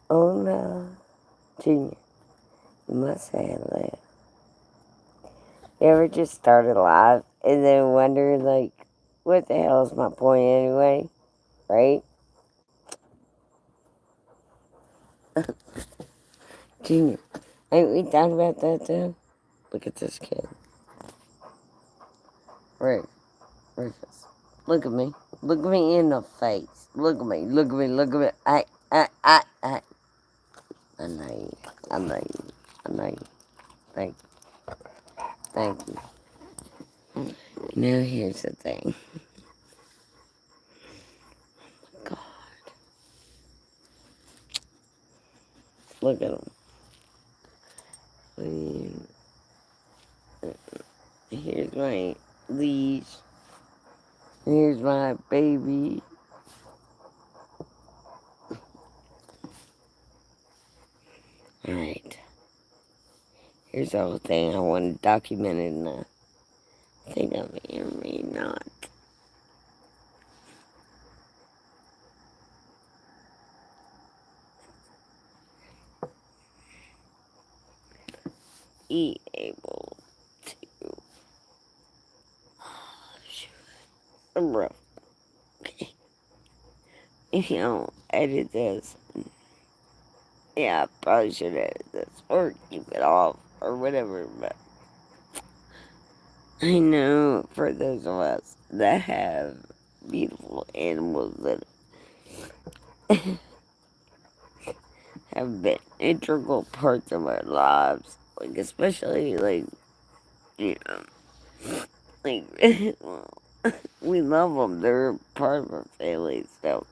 Oh no, Junior, you must have that. You ever just start a live and then wonder, like, what the hell is my point anyway? Right? Junior, ain't we talking about that though? Look at this kid. Right, Rufus. Look at me. Look at me in the face. Look at me. Look at me. Look at me. I know you. I know you. I know you. Thank you. Thank you. Now here's the thing. God, look at him. Here's my leash. Here's my baby. Alright. Here's the whole thing I want to document it, and I think I may or may not. Be able to. Oh, shoot. Bro. If you don't edit this, yeah, I probably should edit this or keep it off or whatever, but I know for those of us that have beautiful animals that have been integral parts of our lives, like especially like, you know, like well, we love them. They're part of our family stuff,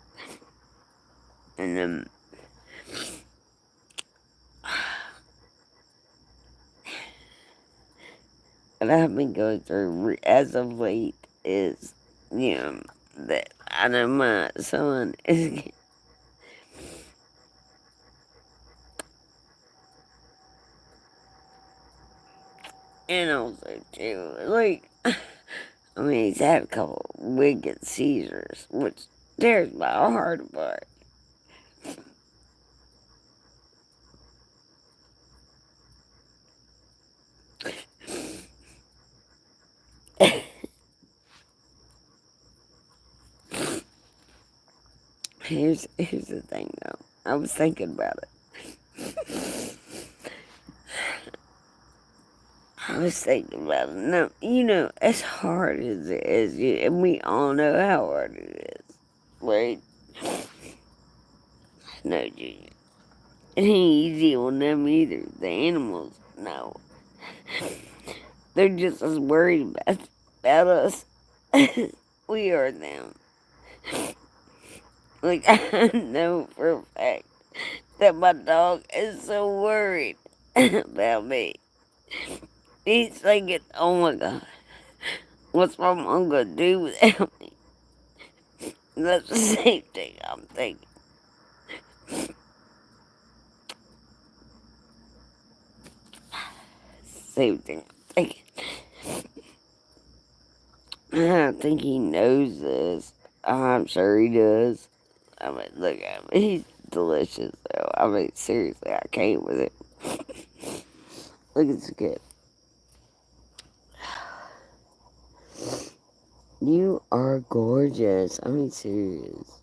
and what I've been going through as of late is, you know, that I know my son is. And also, too, like, I mean, he's had a couple wicked seizures, which tears my heart apart. Here's the thing, though. I was thinking about it. I was thinking about it. No, you know, as hard as it is, and we all know how hard it is, right? No, Junior. It ain't easy on them either. The animals, no. They're just as worried about us. We are them. Like, I know for a fact that my dog is so worried about me. He's thinking, oh my god, what's my mom gonna do without me? That's the same thing I'm thinking. Same thing I'm thinking. I don't think he knows this. I'm sure he does. I mean, look at him. He's delicious, though. I mean, seriously, I can't with it. Look at this kid. You are gorgeous. I mean, serious.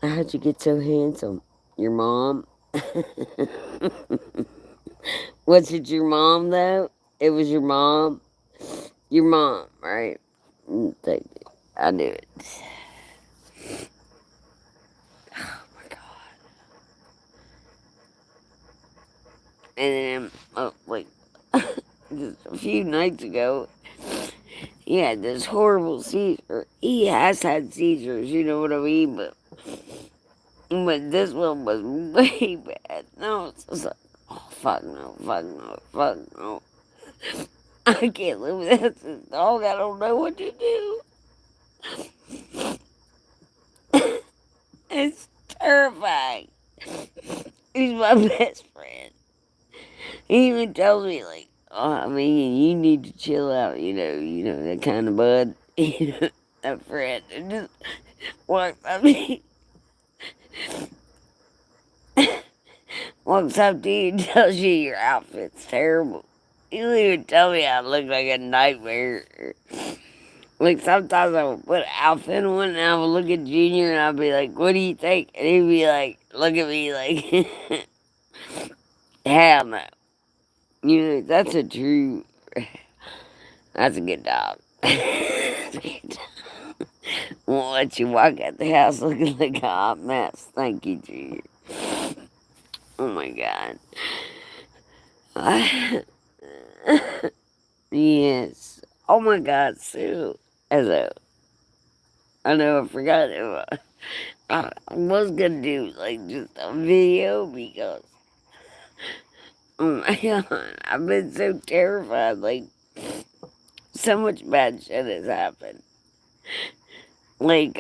How'd you get so handsome? Your mom? Was it your mom, though? It was your mom? Your mom, right? Thank you. I knew it. Oh my god. And then, like, just a few nights ago, he had this horrible seizure. He has had seizures, you know what I mean? But this one was way bad. No, it's just like, oh, fuck no, fuck no, fuck no. I can't live with this dog. I don't know what to do. It's terrifying. He's my best friend. He even tells me, like, oh, I mean, you need to chill out, you know, that kind of bud. You know? a friend and just walks up to me, walks up to you and tells you your outfit's terrible. You even tell me I look like a nightmare. Like sometimes I would put an outfit on and I would look at Junior and I'd be like, "What do you think?" And he'd be like, look at me like, "Hell no." You know, that's a true. That's a good dog. Won't let you walk out the house looking like a hot mess. Thank you, Junior. Oh my God. Yes. Oh my God, Sue. Hello. I know I forgot it. I was gonna do like just a video because oh my God, I've been so terrified. Like so much bad shit has happened. Like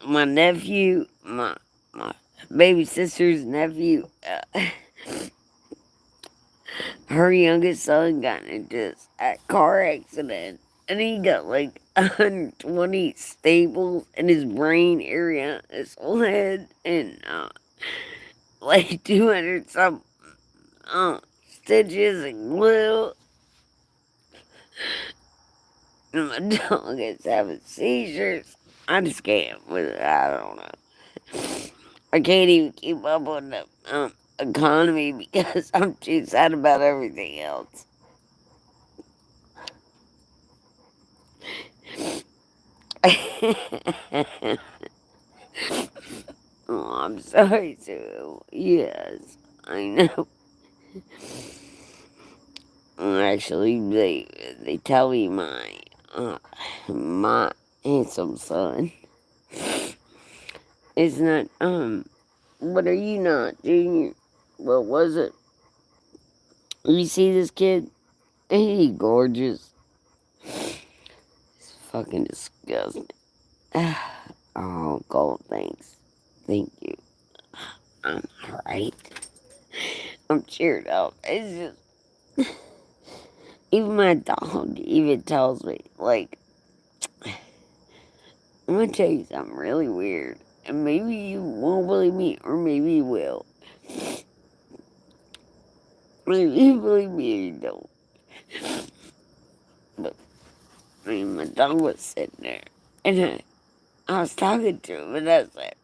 my nephew, my baby sister's nephew, her youngest son got into a car accident, and he got like 120 staples in his brain area, his whole head, and like 200 some stitches and glue. And my dog is having seizures. I just can't with it. I don't know. I can't even keep up on the economy because I'm too sad about everything else. Oh, I'm sorry, Sue. Yes, I know. Actually, they tell me my handsome son is not what are you not, Junior? What was it? You see this kid? Ain't he gorgeous? It's fucking disgusting. Oh, Gold, thanks. Thank you. I'm alright. I'm cheered up. It's just, even my dog even tells me, like, I'm gonna tell you something really weird. And maybe you won't believe me, or maybe you will. Maybe you believe me or you don't. But, I mean, my dog was sitting there. And I was talking to him, and that's it.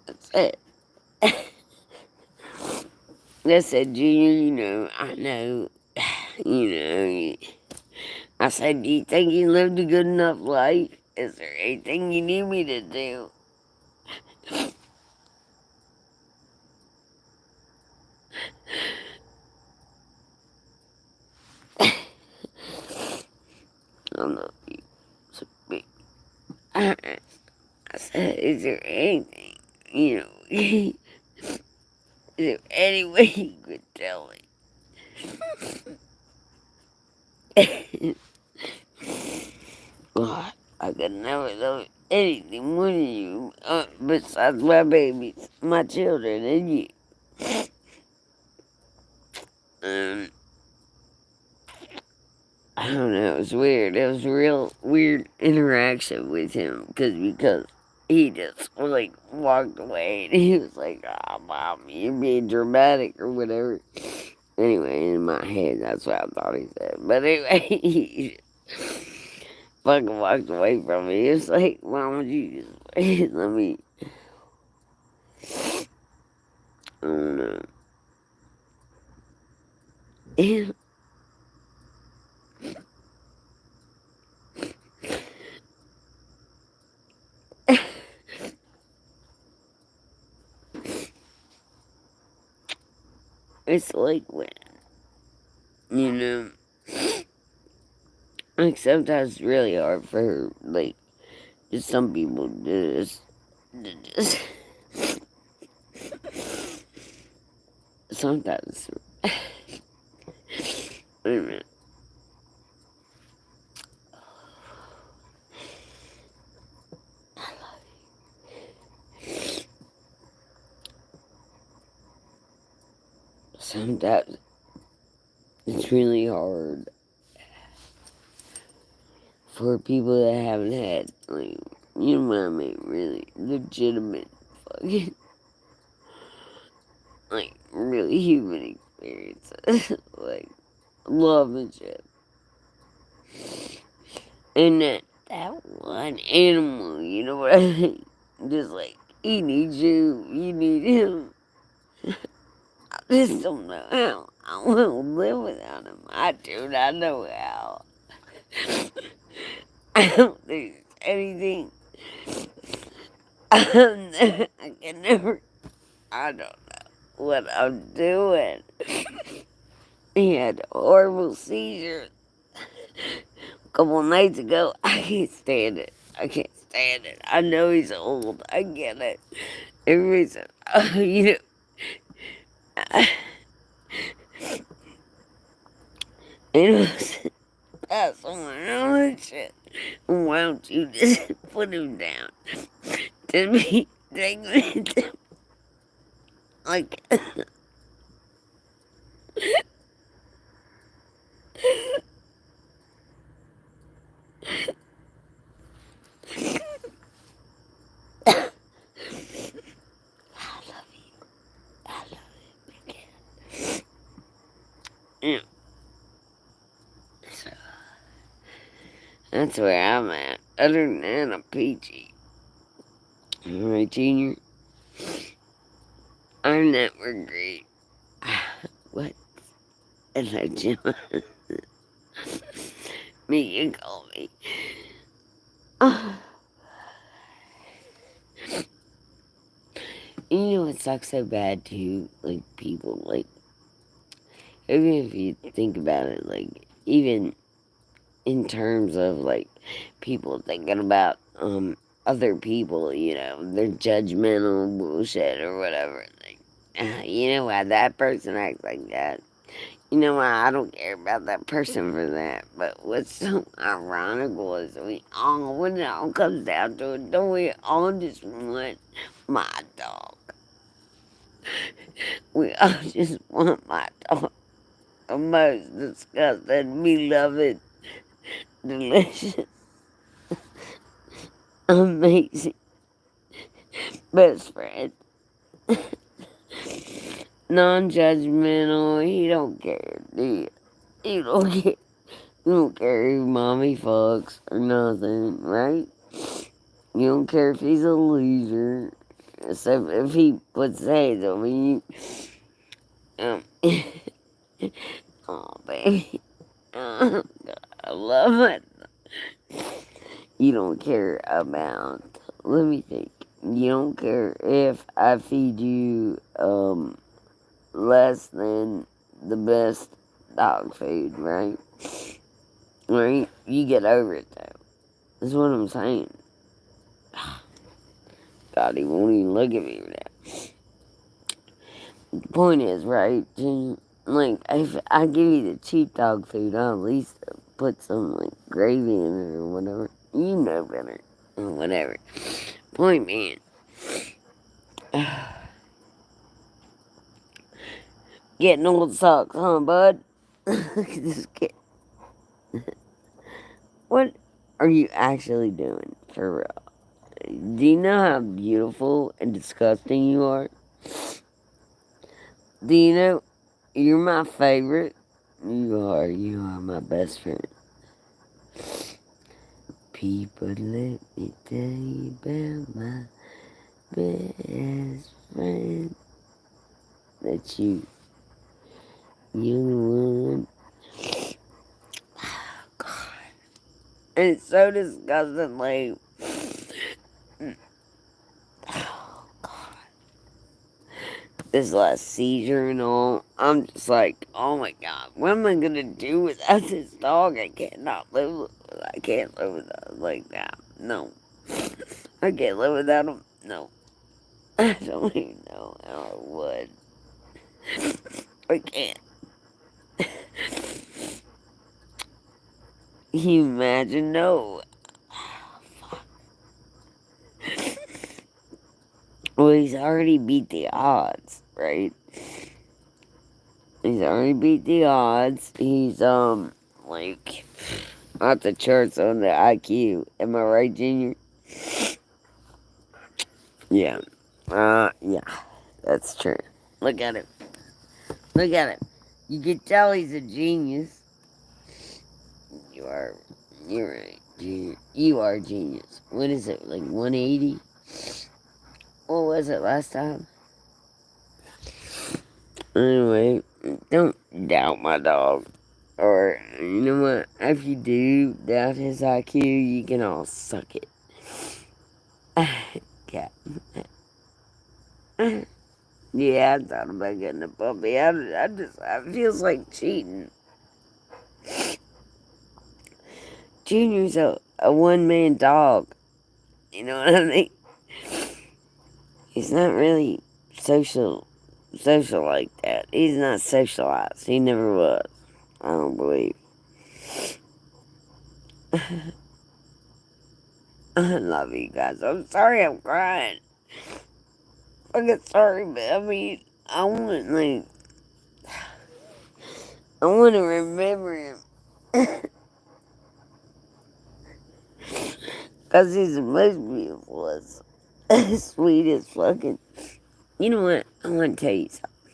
That's it. I said, Junior, I know, you know. I said, do you think you lived a good enough life? Is there anything you need me to do? I don't know if you speak. I said, is there anything, is there any way you could tell me? God, I could never love anything more than you, besides my babies, my children, and you. Um, I don't know, it was weird. It was a real weird interaction with him because he just like walked away and he was like, "Oh, mom, you're being dramatic or whatever." Anyway, in my head, that's what I thought he said. But anyway, he fucking walked away from me. It's like, "Mom, would you just let me?" I don't know. It's like when you know. Like sometimes it's really hard for like just some people to just sometimes wait a minute. Sometimes it's really hard for people that haven't had, like, you know what I mean, really legitimate fucking, like, really human experiences. Like, love and shit. And that one animal, you know what I mean? Just like, he needs you, you need him. I just don't know how I will live without him. I do not know how. I don't think there's anything. I can never. I don't know what I'm doing. He had a horrible seizure a couple nights ago. I can't stand it. I can't stand it. I know he's old. I get it. Everybody said, you know, it was pass on and shit. Why don't you just put him down? To me, take me to, like, you know, so that's where I'm at. Other than that, I'm peachy. Alright, Junior, I'm never great. What? Hello, Jim. Me, you call me. You know it sucks so bad too, like people, like, even if you think about it, like, even in terms of, like, people thinking about, other people, you know, their judgmental bullshit or whatever, like, you know why that person acts like that? You know why I don't care about that person for that? But what's so ironical is we all, when it all comes down to it, don't we all just want my dog? We all just want my dog. The most disgusting, beloved, delicious, amazing best friend. Non-judgmental. He don't care, do you? You don't care. You don't care if mommy fucks or nothing, right? You don't care if he's a loser. Except if he puts hands on me. Um, oh, baby. Oh, God, I love it. You don't care about, let me think. You don't care if I feed you, less than the best dog food, right? Right? You get over it, though. That's what I'm saying. God, he won't even look at me now. The point is, right? Like, if I give you the cheap dog food, I'll at least put some, like, gravy in it or whatever. You know better. Or whatever. Point being. Getting old sucks, huh, bud? Just get. What are you actually doing, for real? Do you know how beautiful and disgusting you are? Do you know you're my favorite? You are my best friend. People, let me tell you about my best friend. That you're the one. And it's so disgusting, like, oh, God. This last seizure and all, I'm just like, oh my God, what am I gonna do without this dog? I can't live without like that. No. I can't live without him. No. I don't even know how I would. I can't. Can you imagine? No. Well, he's already beat the odds, right? He's already beat the odds. He's, like, off the charts on the IQ. Am I right, Junior? Yeah. Yeah. That's true. Look at him. Look at him. You can tell he's a genius. You are. You're right, Junior. You are a genius. What is it, like 180? What was it last time? Anyway, don't doubt my dog. Or, you know what? If you do doubt his IQ, you can all suck it. Yeah. Yeah, I thought about getting a puppy. It feels like cheating. Junior's a one-man dog. You know what I mean? He's not really social like that. He's not socialized. He never was. I don't believe. I love you guys. I'm sorry I'm crying. I get sorry, but I mean, I want to remember him. Because he's the most beautiful, sweetest fucking. You know what? I want to tell you something.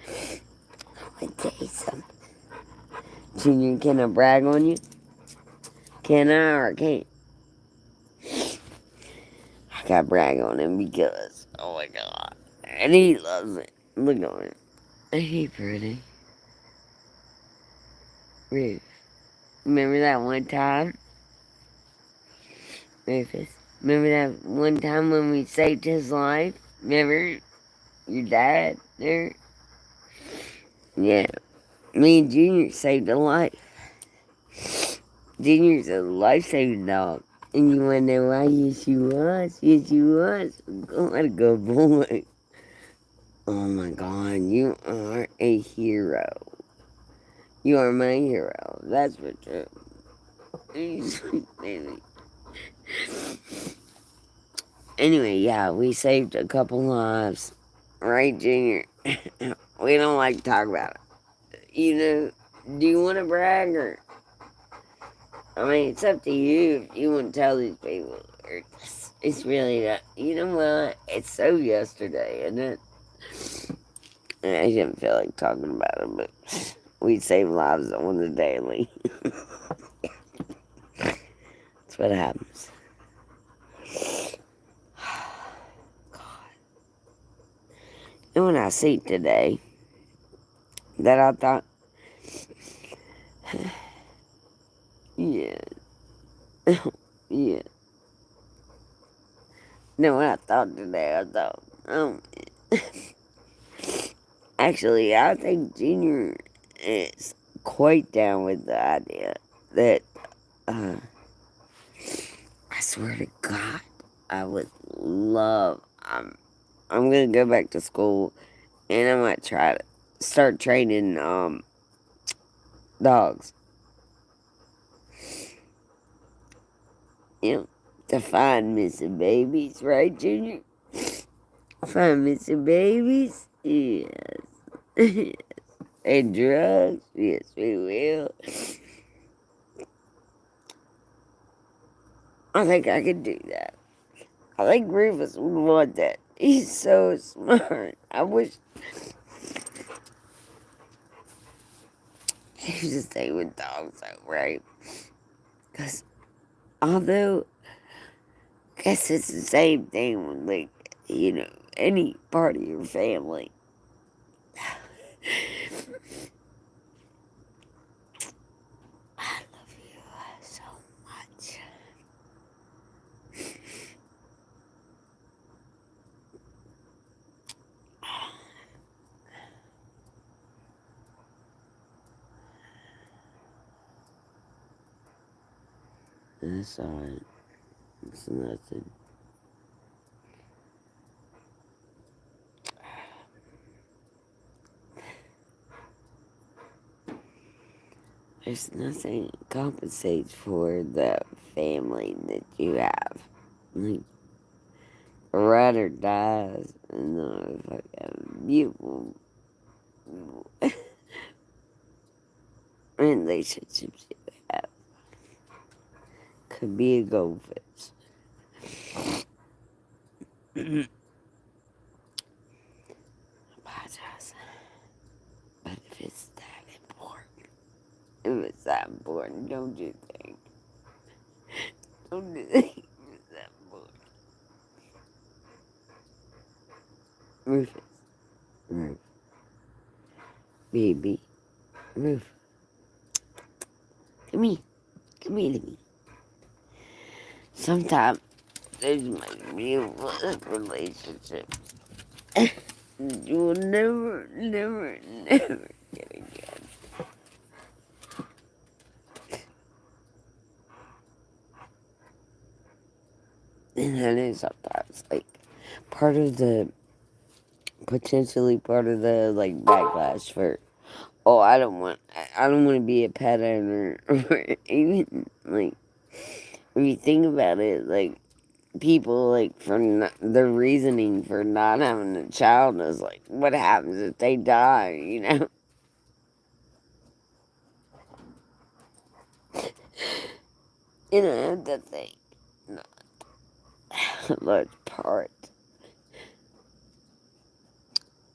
I want to tell you something. Junior, can I brag on you? Can I or can't? I got to brag on him because, oh my god. And he loves it. Look at him. Ain't he pretty? Ruth. Remember that one time? Rufus. Remember that one time when we saved his life? Remember your dad there? Yeah. Me and Junior saved a life. Junior's a life-saving dog. And you wanna know why? Yes, you was. Yes, you was. What a good boy. Oh my god, you are a hero. You are my hero. That's for true. Sweet baby. Anyway, yeah, we saved a couple lives. Right, Junior? We don't like to talk about it. You know, do you want to brag or? I mean, it's up to you if you want to tell these people. It's really not. You know what? It's so yesterday, isn't it? I didn't feel like talking about it, but we save lives on the daily. That's what happens. God. And when I see today, that I thought, yeah, yeah. No, when I thought today, I thought, actually, I think Junior is quite down with the idea that, I swear to God, I would love, I'm gonna go back to school and I might try to start training, dogs. You know, to find missing babies, right, Junior? Find missing babies? Yes. And drugs? Yes, we will. I think I could do that. I think Rufus would want that. He's so smart. I wish he would stay with dogs, though, right? Because although, I guess it's the same thing with, like, you know, any part of your family. I love you so much. That's alright. It's nothing. There's nothing compensates for the family that you have. Like, a rider dies, and the fucking beautiful relationships you have. could be a goldfish. Apologize. But if it's that important, don't you think? Don't you think it's that important? Rufus. Rufus. Baby. Rufus. Come here. Come here to me. Sometimes there's my beautiful relationship. You will never, never, never get again. And that is sometimes like potentially part of the like backlash for, oh, I don't want to be a pet owner, or even like if you think about it, like people like their reasoning for not having a child is like, what happens if they die, you know? And I have to think, not a large part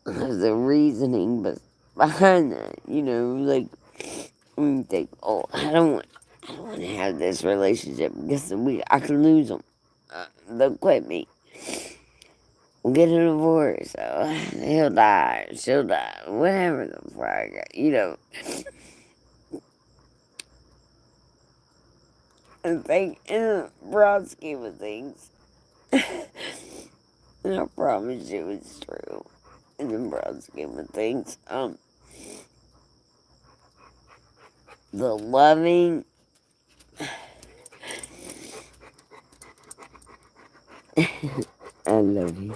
of the reasoning behind that, you know, like when you think, oh, I don't want to have this relationship because I can lose them. They'll quit me. We'll get a divorce. So he'll die. She'll die. Whatever the fuck, you know. And think in the broad scheme of things, and I promise you it's true. In the broad scheme of things, the loving, I love you.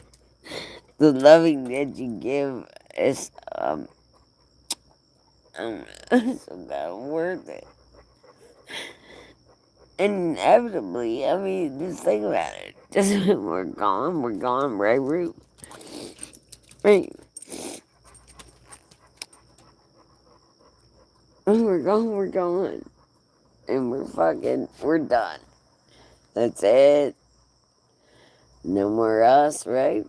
The loving that you give is so worth it. And inevitably, I mean, just think about it. Just when we're gone, right, Root? Right. When we're gone. And we're done. That's it. No more us, right?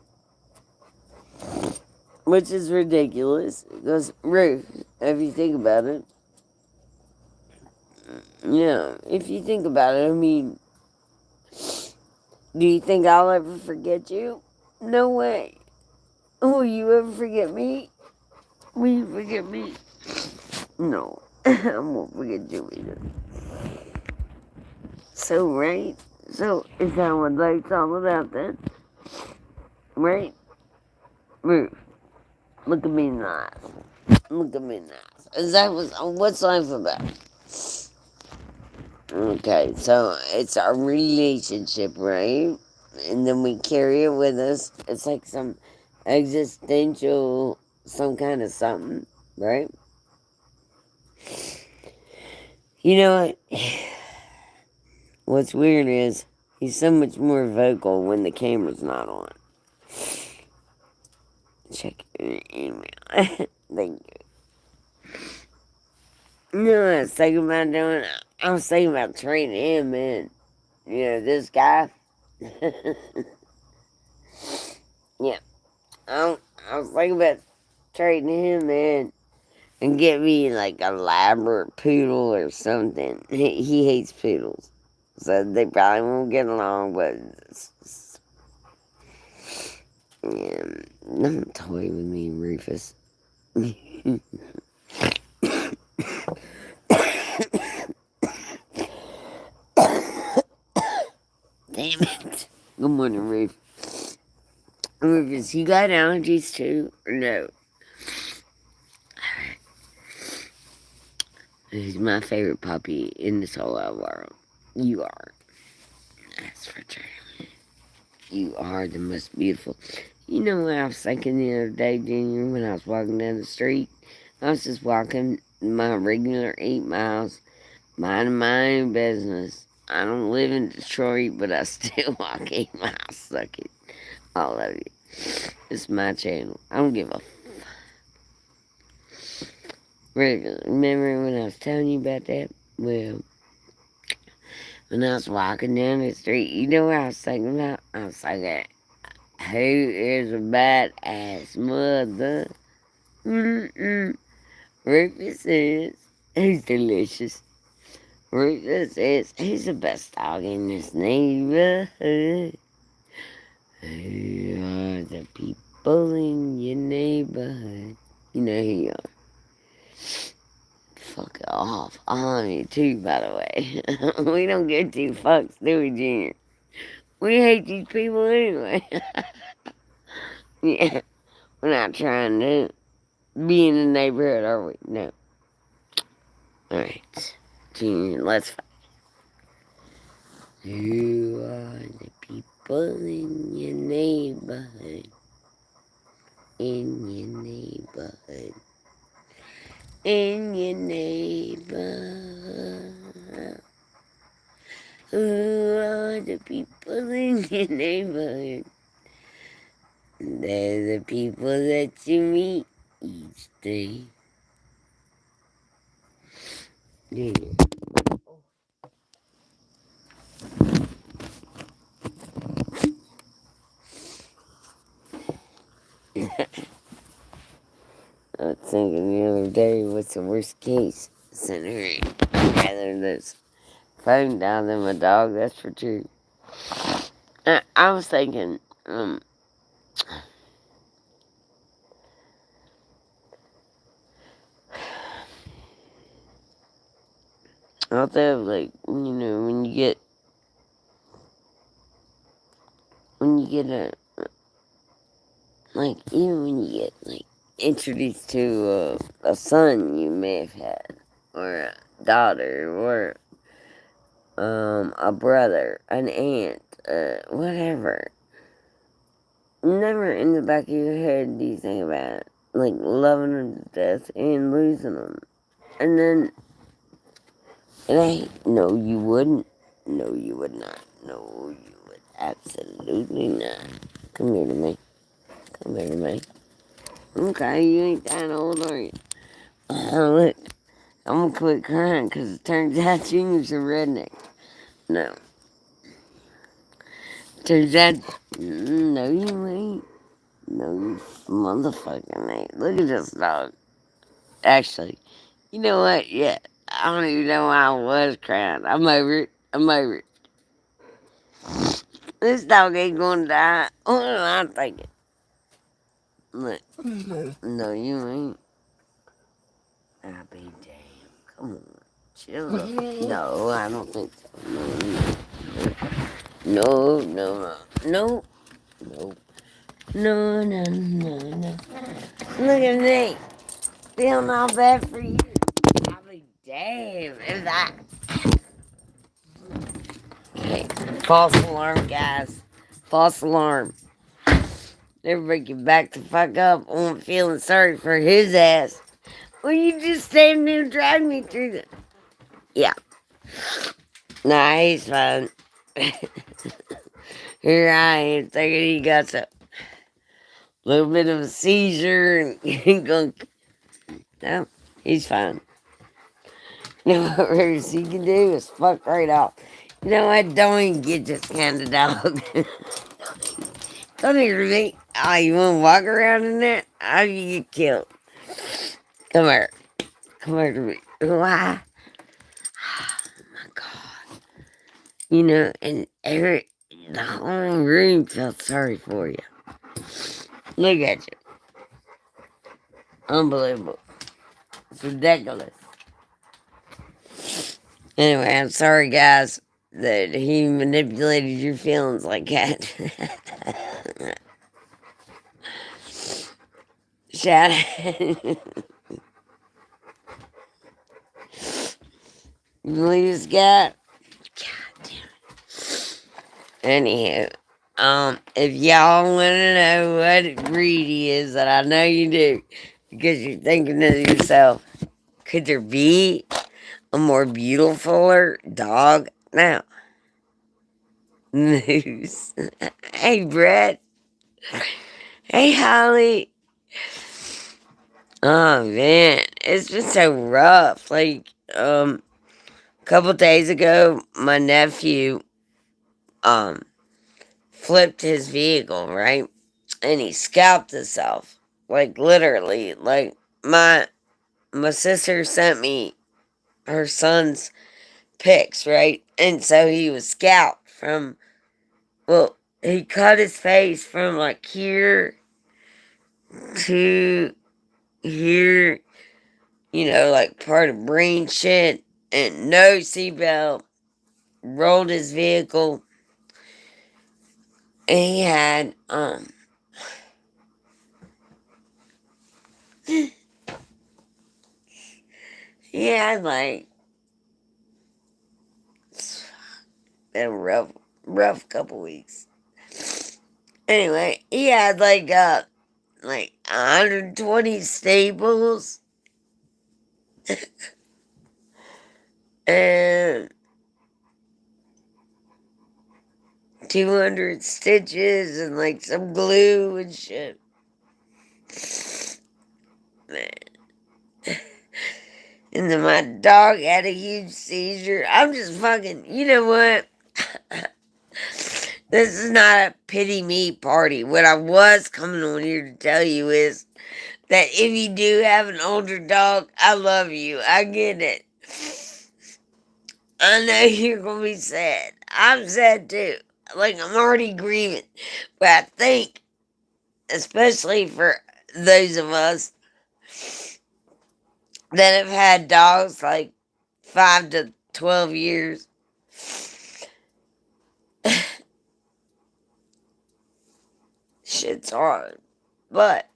Which is ridiculous. Because, Ruth, if you think about it, yeah, if you think about it, I mean, do you think I'll ever forget you? No way. Will you ever forget me? Will you forget me? No, I won't forget you either. So, right? So, is that what life's all about then? Right? Ruth, look at me in the eyes. Look at me in the eyes. What's life about? Okay, so it's our relationship, right? And then we carry it with us. It's like some existential, some kind of something, right? You know what? What's weird is he's so much more vocal when the camera's not on. Check your email. Thank you. You know what I was thinking about doing? I was thinking about trading him in. You know, this guy. Yeah. I was thinking about trading him in and get me like a Labrador poodle or something. He hates poodles. So they probably won't get along, but yeah, don't toy with me, Rufus. Damn it. Good morning, Rufus. Rufus, you got allergies too, or no? He's my favorite puppy in this whole wide world. You are. That's for sure. You are the most beautiful. You know what I was thinking the other day, Junior, when I was walking down the street? I was just walking my regular 8 miles, minding my own business. I don't live in Detroit, but I still walk 8 miles. Suck it. I love you. It's my channel. I don't give a Remember when I was telling you about that? Well, When I was walking down the street, you know what I was thinking about? I was thinking, who is a badass mother? Mm-mm. Rufus is. He's delicious. Rufus is. He's the best dog in this neighborhood. Who are the people in your neighborhood? You know who you are. Fuck off. I love you too, by the way. We don't give two fucks, do we, Junior? We hate these people anyway. Yeah, we're not trying to be in the neighborhood, are we? No. Alright. Junior, let's fight. Who are the people in your neighborhood? In your neighborhood. In your neighborhood. Who are the people in your neighborhood? They're the people that you meet each day. Yeah. I was thinking the other day, what's the worst case scenario? I'd rather lose phone down than my dog, that's for true. I was thinking, I thought like, when you get even when you get like introduced to a son you may have had, or a daughter, or a brother, an aunt, whatever. Never in the back of your head do you think about it, like loving them to death and losing them. And then, no, you wouldn't. No, you would not. No, you would absolutely not. Come here to me. Come here to me. Okay, you ain't that old, are you? Look, I'm gonna quit crying because it turns out Junior's a redneck. No. Turns out, no, you ain't. No, you motherfucking ain't. Look at this dog. Actually, you know what? Yeah, I don't even know why I was crying. I'm over it. I'm over it. This dog ain't gonna die. What am I thinking? Look, no, you ain't. I'll be damned. Come on. Chill up. No, I don't think so. No, no, no, no, no, no, no, no. Look at me. Feeling all bad for you. I'll be damned if I. Okay, false alarm, guys. False alarm. Everybody get back the fuck up on feeling sorry for his ass. Well, you just stand there and drag me through the. Yeah. Nah, he's fine. Here I am thinking he got a little bit of a seizure and going. No, he's fine. You know what he can do is fuck right off. You know what? Don't even get this kind of dog. Don't hear me. Oh, you want to walk around in that? Oh, you get killed. Come here. Come here to me. Why? Oh my God. You know, and the whole room felt sorry for you. Look at you. Unbelievable. It's ridiculous. Anyway, I'm sorry, guys, that he manipulated your feelings like that. Shout out. You believe this guy? God damn it. Anywho, if y'all want to know what breed he is, and I know you do, because you're thinking to yourself, could there be a more beautifuler dog? Now, Moose. Hey, Brett. Hey, Holly. Oh man, it's been so rough. Like, couple days ago, my nephew um flipped his vehicle, right? And he scalped himself. Like literally. Like my sister sent me her son's pics, right? And so he was scalped from, well, he cut his face from like here to here, like part of brain shit, and no seatbelt, rolled his vehicle, and he had like a rough couple weeks. Anyway, he had like 120 staples and 200 stitches and like some glue and shit. Man. And then my dog had a huge seizure. I'm just fucking, you know what? This is not a pity me party. What I was coming on here to tell you is that if you do have an older dog, I love you. I get it. I know you're going to be sad. I'm sad too. Like, I'm already grieving. But I think, especially for those of us that have had dogs like 5 to 12 years, shit's hard. But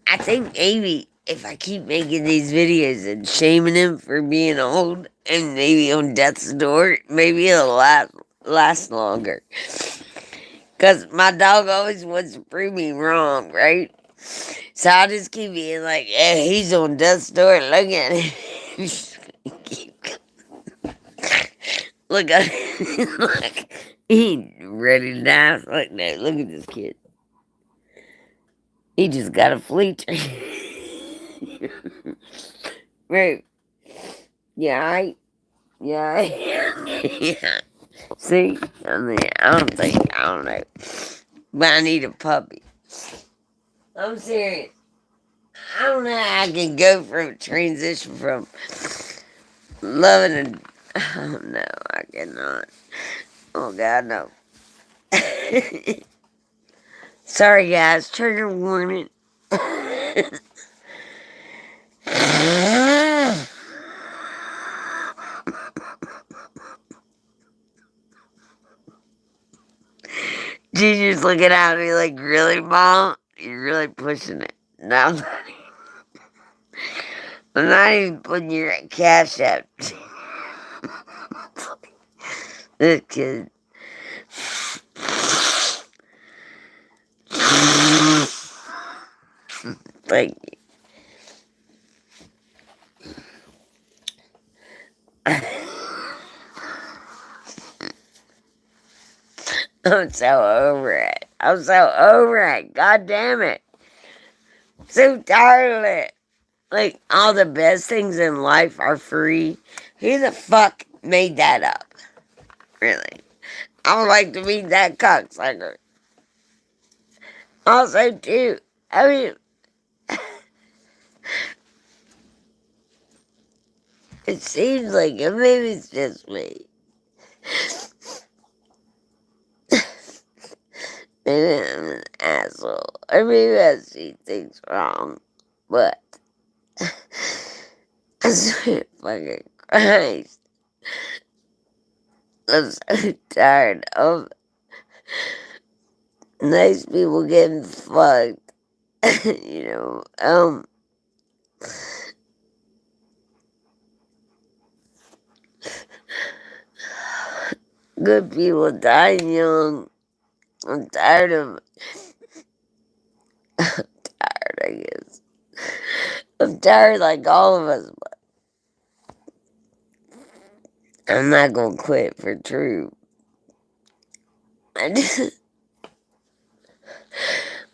I think maybe if I keep making these videos and shaming him for being old and maybe on death's door, maybe it'll last longer. Because my dog always wants to prove me wrong, right? So I just keep being like, yeah, he's on death's door. Look at him. Look at him. Look. He ready to die. Like, no, look at this kid. He just got a flea train. Right. Yeah, yeah, yeah. See? I mean, I don't know. But I need a puppy. I'm serious. I don't know how I can go from transition from loving a. Oh, no, I cannot. Oh, God, no. Sorry, guys. Trigger warning. Gigi's looking at me like, really, Mom? You're really pushing it. No, I'm not even putting your cash out. This kid. Thank you. I'm so over it. I'm so over it. God damn it. So tired of it. Like, all the best things in life are free. Who the fuck made that up? Really? I would like to meet that cocksucker. Also, too, I mean, it seems like, and maybe it's just me. Maybe I'm an asshole. Or maybe I see things wrong. But, I swear fucking Christ. I'm so tired of nice people getting fucked. you know, good people dying young. I'm tired of tired, I guess. I'm tired like all of us, I'm not gonna quit for true. I just,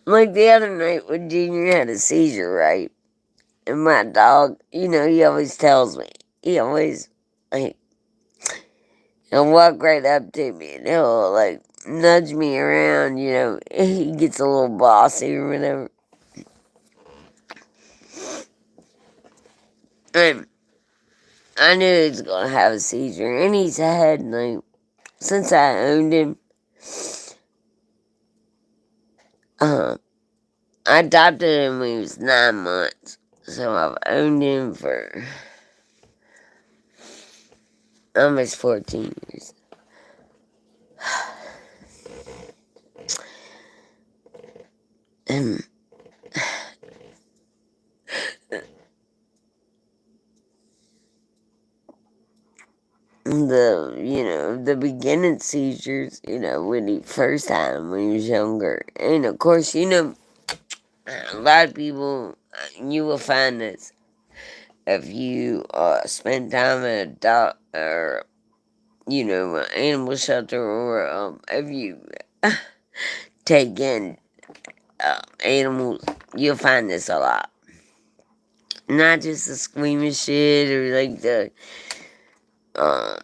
like the other night when Junior had a seizure, right? And my dog, he always tells me. He always, like, he'll walk right up to me and he'll, like, nudge me around, He gets a little bossy or whatever. And I knew he was gonna have a seizure. And he's had, like, since I owned him, I adopted him when he was 9 months. So I've owned him for almost 14 years. And the beginning seizures, when he first had him when he was younger. And of course, a lot of people, you will find this if you spend time at a dog or, an animal shelter, or if you take in animals, you'll find this a lot. Not just the squeamish shit or like the um,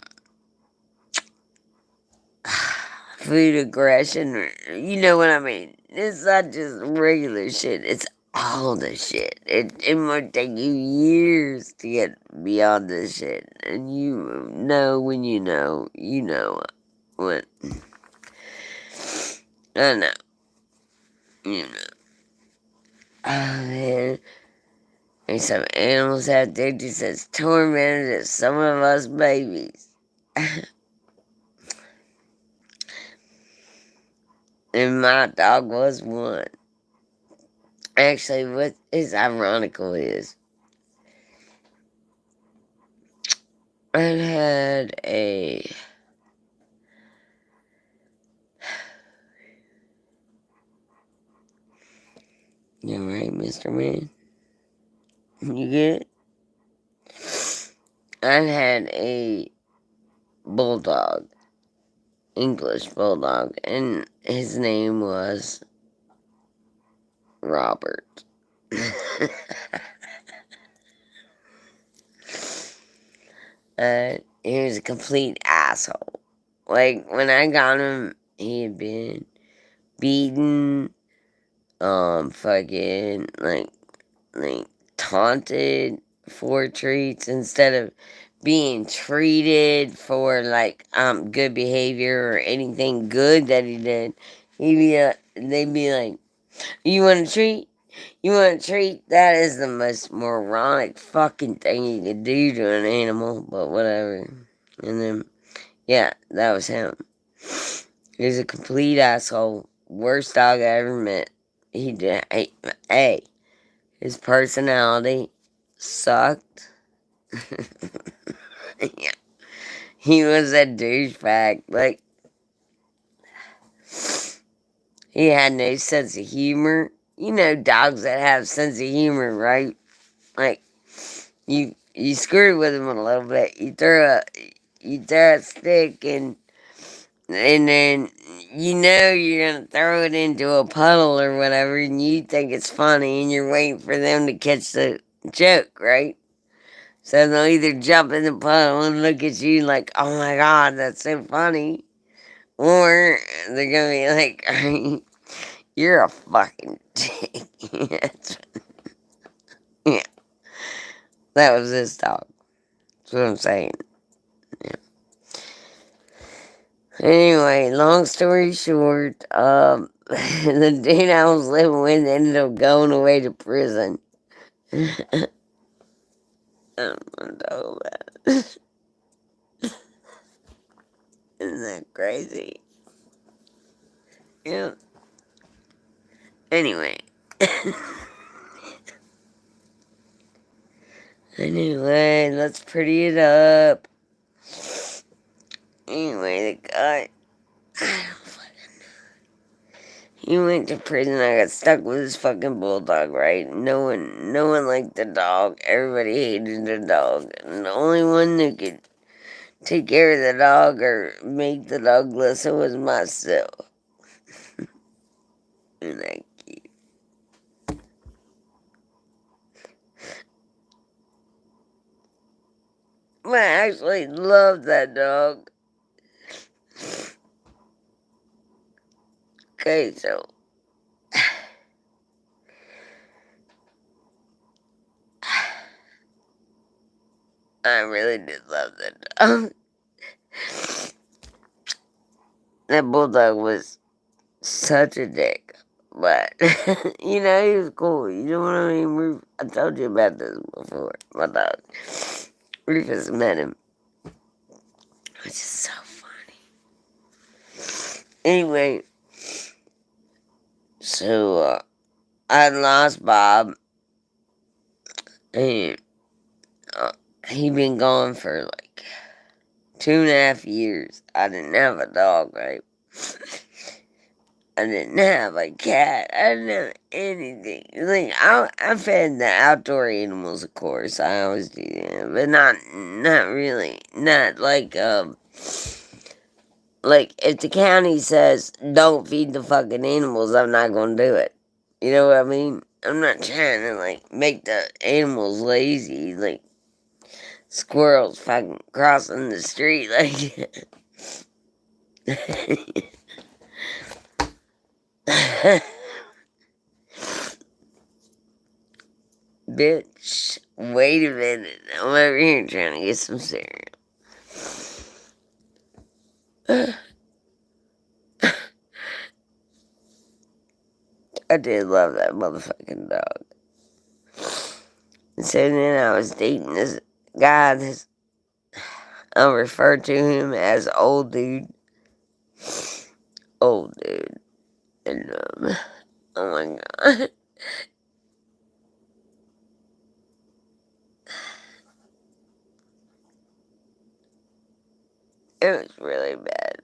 food aggression, or you know what I mean. It's not just regular shit. It's all the shit. It might take you years to get beyond this shit, and you know when you know what. I know, you know. Oh man, there's some animals out there just as tormented as some of us babies. And my dog was one. Actually, what is ironical is I had a you right, Mr. Man? You get it? I had a bulldog, English bulldog, and his name was Robert. He was a complete asshole. Like, when I got him, he had been beaten, fucking, like taunted for treats instead of being treated for like good behavior or anything good that he did. They'd be like, "You want a treat? You want a treat?" That is the most moronic fucking thing you could do to an animal, but whatever. And then, yeah, that was him. He was a complete asshole. Worst dog I ever met. He did. Hey, his personality sucked. Yeah. He was a douchebag. Like, he had no sense of humor. You know dogs that have sense of humor, right? Like, you screw with him a little bit. You throw a stick, and then you're gonna throw it into a puddle or whatever, and you think it's funny, and you're waiting for them to catch the joke, right? So they'll either jump in the puddle and look at you like, "Oh my god, that's so funny," or they're gonna be like, "You're a fucking dick." Yeah, that was this dog. That's what I'm saying. Yeah. Anyway, long story short, the dude I was living with ended up going away to prison. I don't know that. Isn't that crazy? Yeah. Anyway. Anyway, let's pretty it up. Anyway, the guy, he went to prison. I got stuck with his fucking bulldog, right? No one liked the dog. Everybody hated the dog. And the only one that could take care of the dog or make the dog listen was myself. And I actually love that dog. Okay, so I really did love that dog. That bulldog was such a dick. But, he was cool. You know what I mean? I told you about this before. My dog. Rufus met him. Which is so funny. Anyway, so I lost Bob. And he been gone for like 2.5 years. I didn't have a dog, right? I didn't have a cat. I didn't have anything. Like I fed the outdoor animals, of course. I always do that, but not really. Not like if the county says don't feed the fucking animals, I'm not gonna do it. You know what I mean? I'm not trying to like make the animals lazy. Like squirrels fucking crossing the street, like. Bitch, wait a minute. I'm over here trying to get some cereal. I did love that motherfucking dog. And so then I was dating this guy. I'll refer to him as old dude. Old dude. And, oh my god. It was really bad.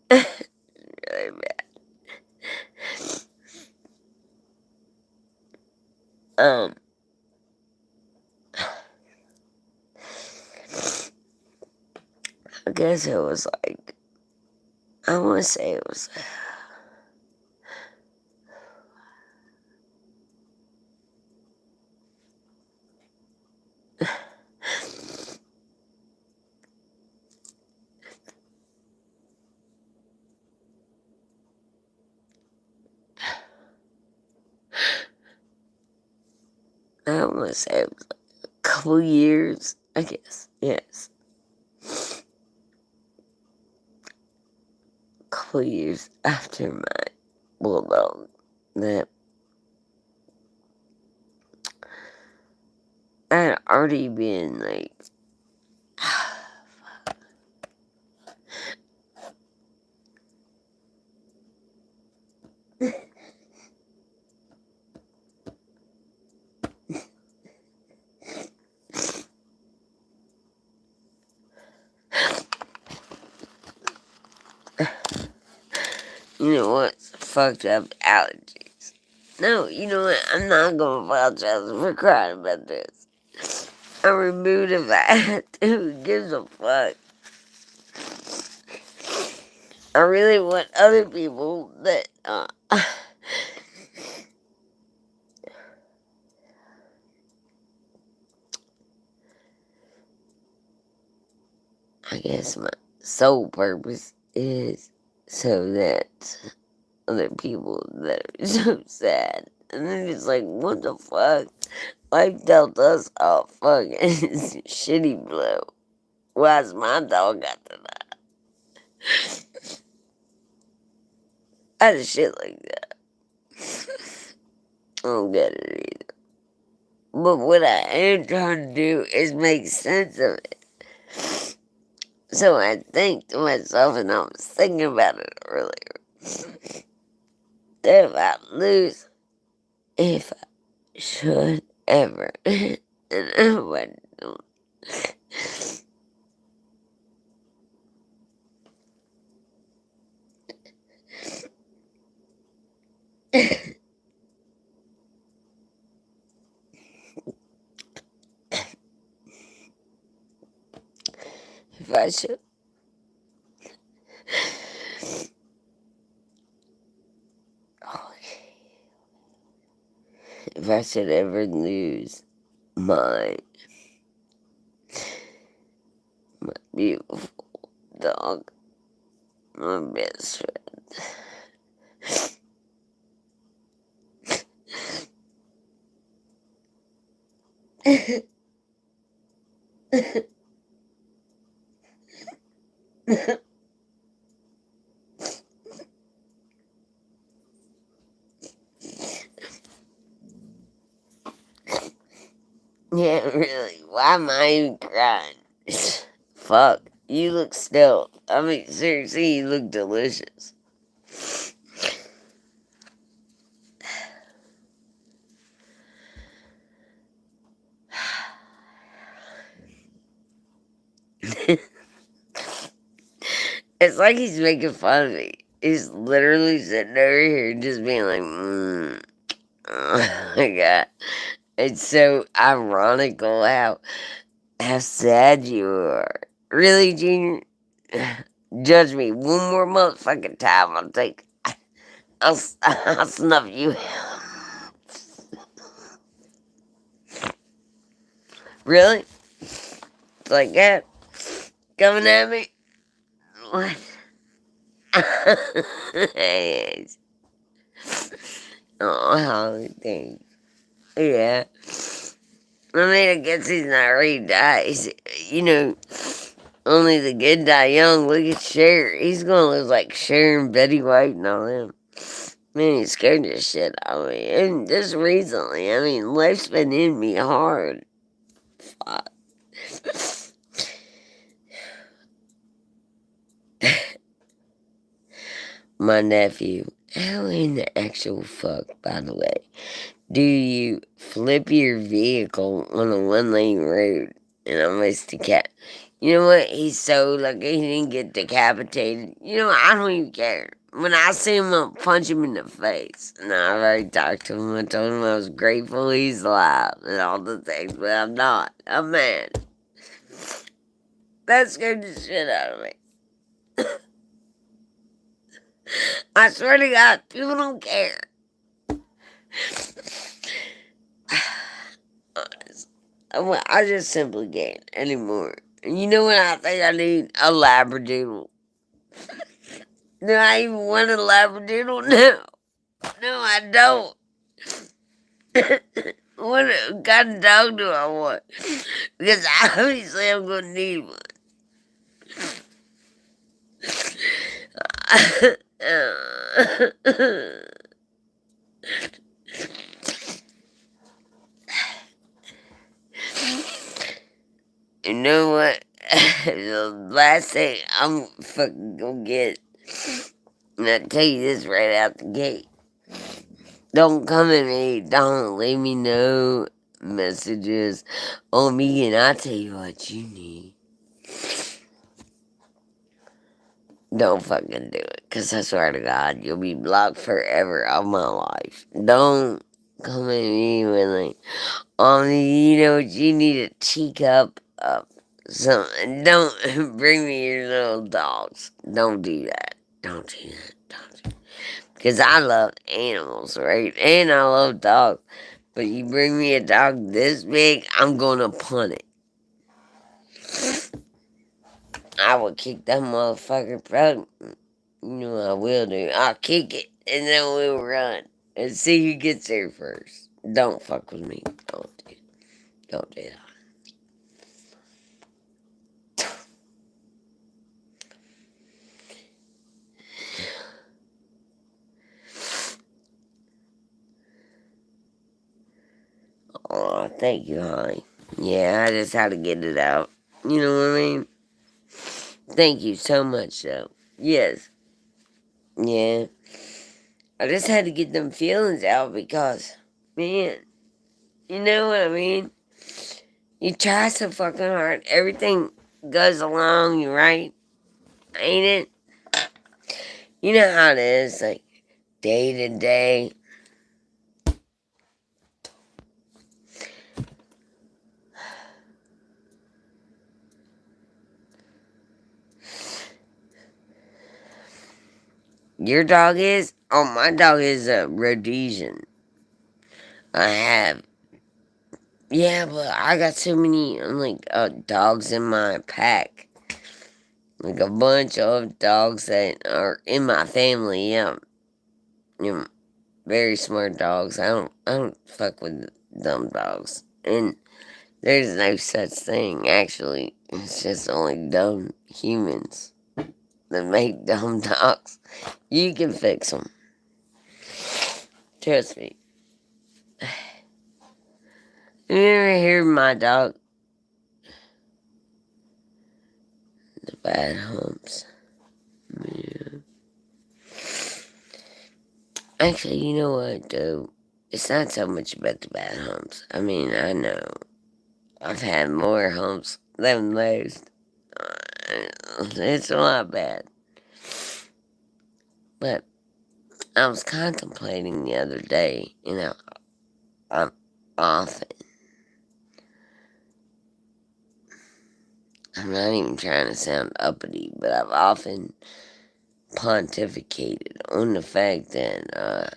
Really bad. I guess it was like, I want to say it was, I want to say it was like a couple years, I guess. Yes. A couple years after my bulldog that I had already been like, you know what? Fucked up allergies. No, you know what? I'm not gonna apologize for crying about this. I removed a vat. Who gives a fuck? I really want other people that, I guess my sole purpose is so that other people that are so sad. And they're just like, what the fuck? Life dealt us a fucking shitty blow. Why's my dog got to die? I just shit like that. I don't get it either. But what I am trying to do is make sense of it. So I think to myself, and I was thinking about it earlier, that if I should ever, and I wouldn't. I should. Oh, if I should ever lose my beautiful dog, my best friend. Yeah, really. Why am I even crying? Fuck. You look still. I mean, seriously, you look delicious. It's like he's making fun of me. He's literally sitting over here just being like, oh my god. It's so ironical how sad you are. Really, Junior? Judge me one more motherfucking time. I'll snuff you. Really? It's like that? Coming at me? What? Yes. Oh, Holly, thanks. Yeah. I mean, I guess he's not ready to die. You know, only the good die young. Look at Cher. He's gonna live like Cher and Betty White and all them. Man, he scared the shit out of me. And just recently, I mean, life's been in me hard. Fuck. My nephew. How in the actual fuck, by the way, do you flip your vehicle on a one-lane road and almost decap? You know what? He's so lucky he didn't get decapitated. You know, I don't even care. When I see him, I'll punch him in the face. And I've already talked to him. I told him I was grateful he's alive and all the things, but I'm not. I'm mad. That scared the shit out of me. I swear to God, people don't care. I just simply can't anymore. And you know what I think I need? A Labradoodle. Do I even want a Labradoodle? No. No, I don't. What kind of dog do I want? Because obviously I'm going to need one. You know what? The last thing I'm fucking gonna get, and I tell you this right out the gate. Don't come at me. Don't leave me no messages on me, and I'll tell you what you need. Don't fucking do it, because I swear to God, you'll be blocked forever of my life. Don't come at me with like, you know what, you need a teacup up. Something. Don't bring me your little dogs. Don't do that. Don't do that. Don't do. Because I love animals, right? And I love dogs. But you bring me a dog this big, I'm gonna punt it. I will kick that motherfucker out. You know I will do. I'll kick it and then we'll run and see who gets there first. Don't fuck with me. Don't do that. Oh, thank you, honey. Yeah, I just had to get it out. You know what I mean? Thank you so much, though. Yes. Yeah. I just had to get them feelings out because, man, you know what I mean? You try so fucking hard. Everything goes along, you right? Ain't it? You know how it is, like, day to day. Your dog is? Oh, my dog is a Rhodesian. I have. Yeah, but I got so many like dogs in my pack. Like a bunch of dogs that are in my family. Yeah, you know, very smart dogs. I don't fuck with dumb dogs. And there's no such thing actually. It's just only dumb humans that make dumb dogs. You can fix them. Trust me. You ever hear my dog? The bad humps. Yeah. Actually, you know what, though? It's not so much about the bad humps. I mean, I know I've had more humps than most. It's a lot bad. But I was contemplating the other day, I'm often, I'm not even trying to sound uppity, but I've often pontificated on the fact that,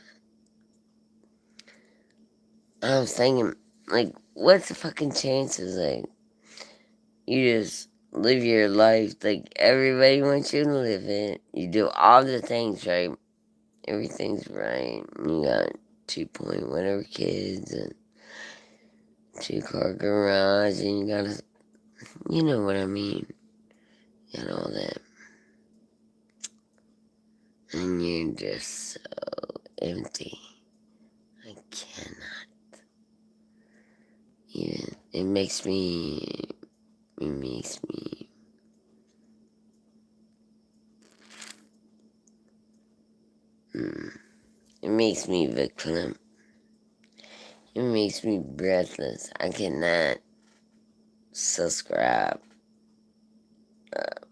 I was thinking, like, what's the fucking chances, like, you just live your life like everybody wants you to live it. You do all the things right. Everything's right. You got 2 point whatever kids and 2 car garage and you got a, you know what I mean. You got all that. And you're just so empty. I cannot. Even, it makes me, it makes me victim. It makes me breathless. I cannot subscribe. Um,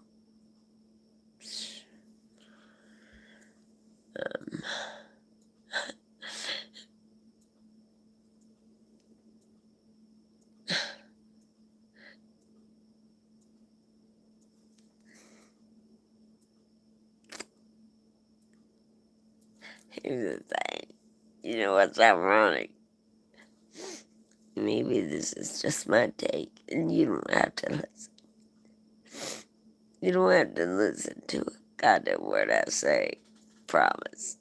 Here's the thing. You know what's ironic? Maybe this is just my take, and you don't have to listen. You don't have to listen to a goddamn word I say. Promise.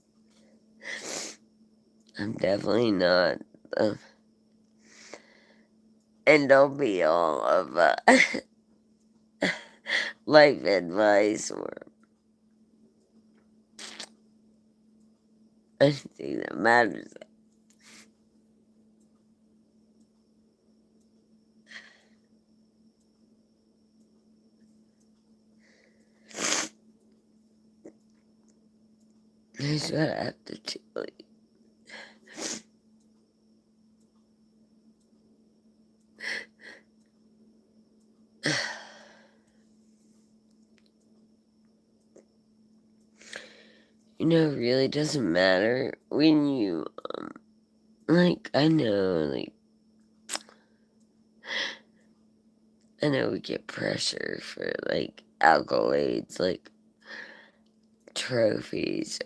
I'm definitely not the end all be all of life advice or anything that matters. Here's what I have to tell you. You know, it really doesn't matter when you, like, I know we get pressure for, like, accolades, like, trophies,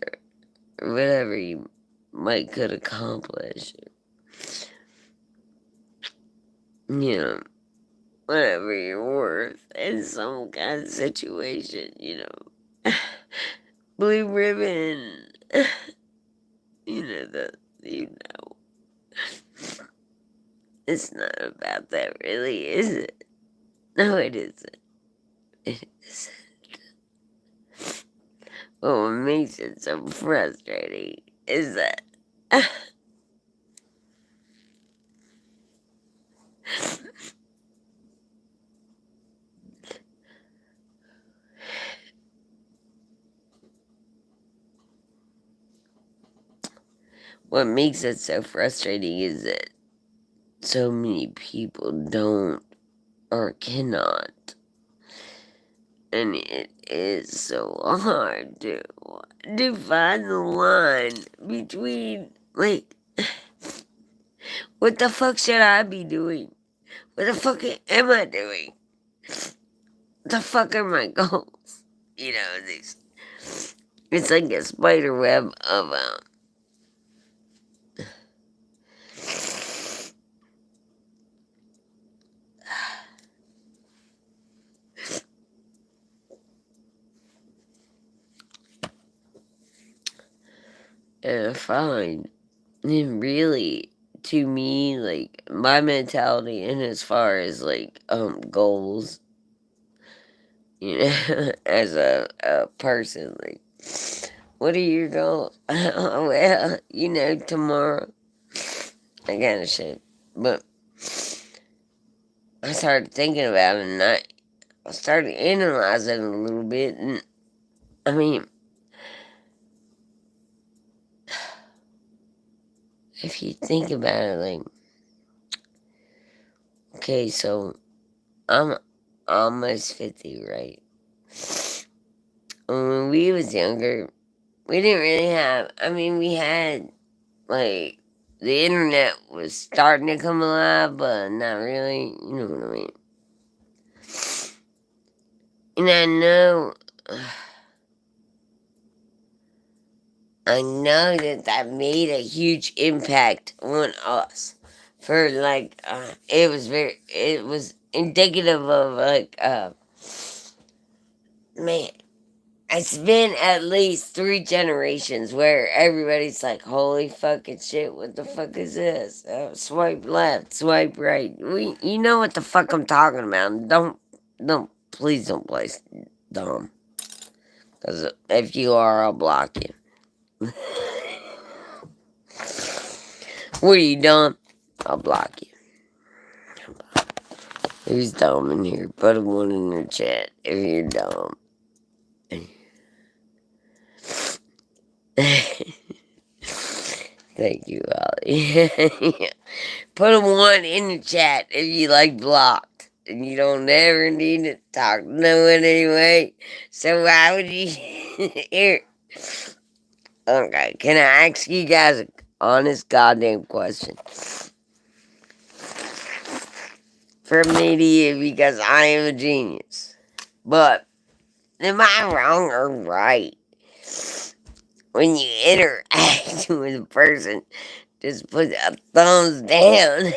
or whatever you might could accomplish. You know, whatever you're worth in some kind of situation, Blue ribbon. You know. It's not about that, really, is it? No, it isn't. It isn't. What makes it so frustrating is that what makes it so frustrating is that so many people don't or cannot. And it is so hard to find the line between, like, what the fuck should I be doing? What the fuck am I doing? What the fuck are my goals? These. It's like a spider web of fine. And really, to me, like my mentality, and as far as like goals, you know, as a person, like, what are your goals? Well, tomorrow, I kind of shit. But I started thinking about it, and I started analyzing it a little bit, and I mean, if you think about it, like, okay, so I'm almost 50, right? When we was younger, we didn't really have. I mean, we had like the internet was starting to come alive, but not really. You know what I mean? And I know that made a huge impact on us. For like, it was indicative of like, man, it's been at least 3 generations where everybody's like, holy fucking shit, what the fuck is this? Swipe left, swipe right. You know what the fuck I'm talking about. Please don't play dumb. Because if you are, I'll block you. What are you dumb? I'll block you. Who's dumb in here? Put a one in the chat if you're dumb. Thank you, Ollie. Put a one in the chat if you like blocked. And you don't ever need to talk to no one anyway. So why would you here? Okay, can I ask you guys an honest goddamn question? From me to you, because I am a genius. But am I wrong or right? When you interact with a person, just put a thumbs down.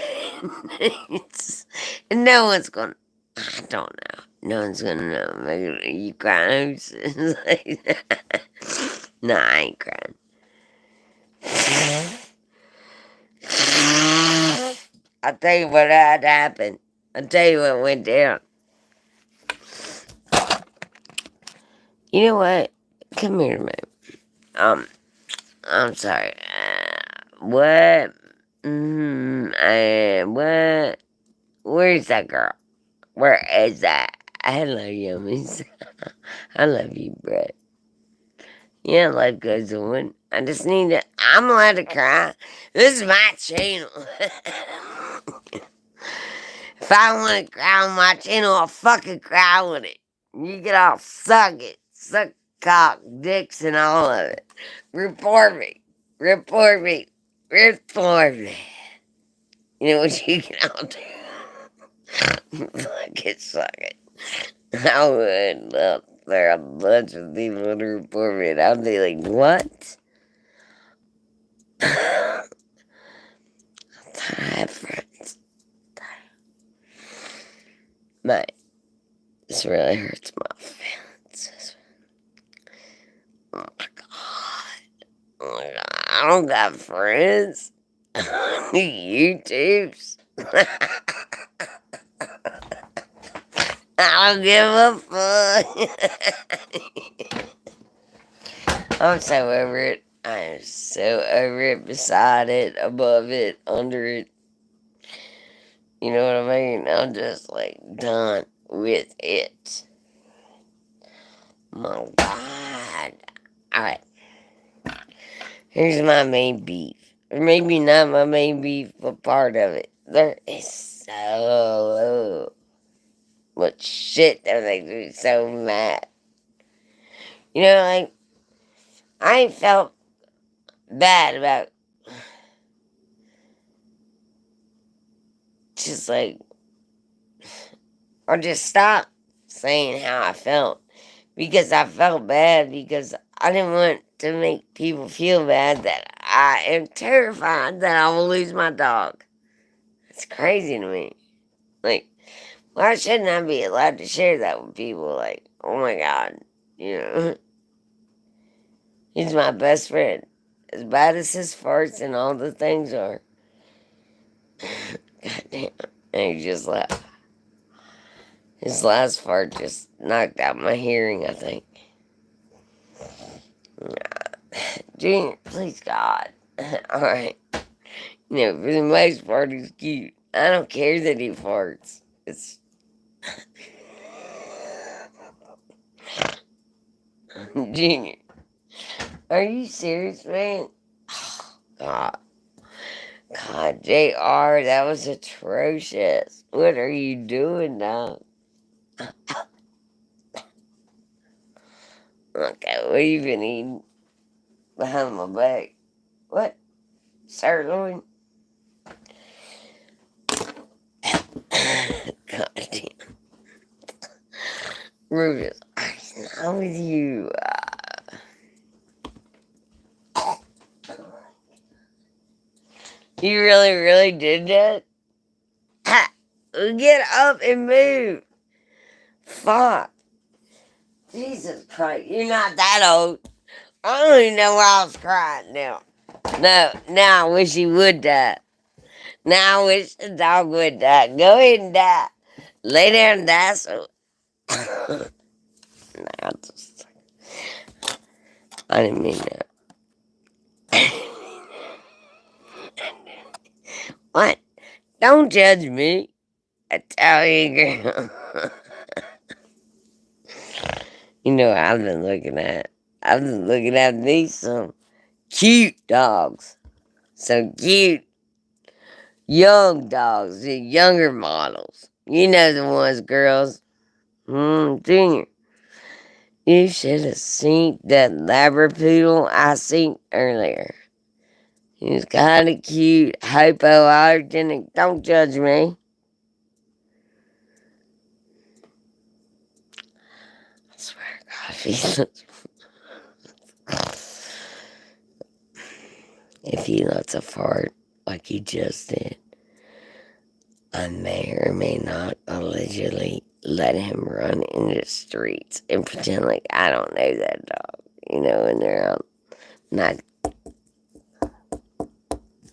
And no one's gonna. I don't know. No one's gonna know. Maybe you crying? Nah, I ain't crying. I'll tell you what had happened. I'll tell you what went down. You know what? Come here, man. I'm sorry. What? What? Where's that girl? Where is that? I love you, miss. I love you, Brett. Yeah, life goes on. I just need to. I'm allowed to cry. This is my channel. If I want to cry on my channel, I'll fucking cry with it. You can all suck it. Suck cock, dicks, and all of it. Report me. Report me. Report me. You know what you can all do? Fuck it, suck it. I would love there are a bunch of people to report me, and I'd be like, what? I have friends. Mate, this really hurts my feelings. Oh my god. Oh my god. I don't got friends. YouTubes. I don't give a fuck. I'm so over it. I am so over it, beside it, above it, under it. You know what I mean? I'm just like done with it. My god. Alright. Here's my main beef. Or maybe not my main beef, but part of it. There is so much shit that makes me so mad. You know, like, I felt bad about just like, or just stop saying how I felt. Because I felt bad because I didn't want to make people feel bad that I am terrified that I will lose my dog. It's crazy to me. Like, why shouldn't I be allowed to share that with people? Like, oh my god, you know, he's my best friend. As bad as his farts and all the things are. God damn. And he just left. His last fart just knocked out my hearing, I think. Junior, please God. Alright. You know, for the most part, he's cute. I don't care that he farts. It's. Junior, are you serious, man? God. God, JR, that was atrocious. What are you doing now? Okay, what have you been eating behind my back? What? Sirloin? God damn. Rufus, I'm with you. You really, really did that? Ha! Get up and move. Fuck. Jesus Christ, you're not that old. I don't even know why I was crying now. No, now I wish he would die. Now I wish the dog would die. Go ahead and die. Lay down and die. So, nah, I didn't mean that. What? Don't judge me. Italian girl. You know what I've been looking at? I've been looking at these some cute dogs. So cute. Young dogs, the younger models. You know the ones, girls. Junior. You should have seen that Labradoodle I seen earlier. He was kind of cute, hypoallergenic. Don't judge me. I swear to God, if he lets a fart like he just did, I may or may not allegedly let him run in the streets and pretend like I don't know that dog. You know, when they're out. Not.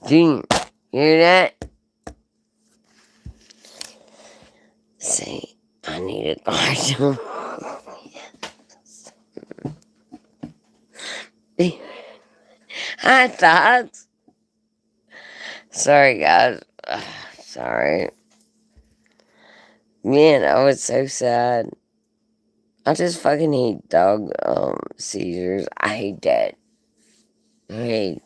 Junior, you hear that? See, I need a guard. Hi, thoughts. Sorry, guys. Sorry. Man, I was so sad. I just fucking hate dog seizures. I hate that. I hate.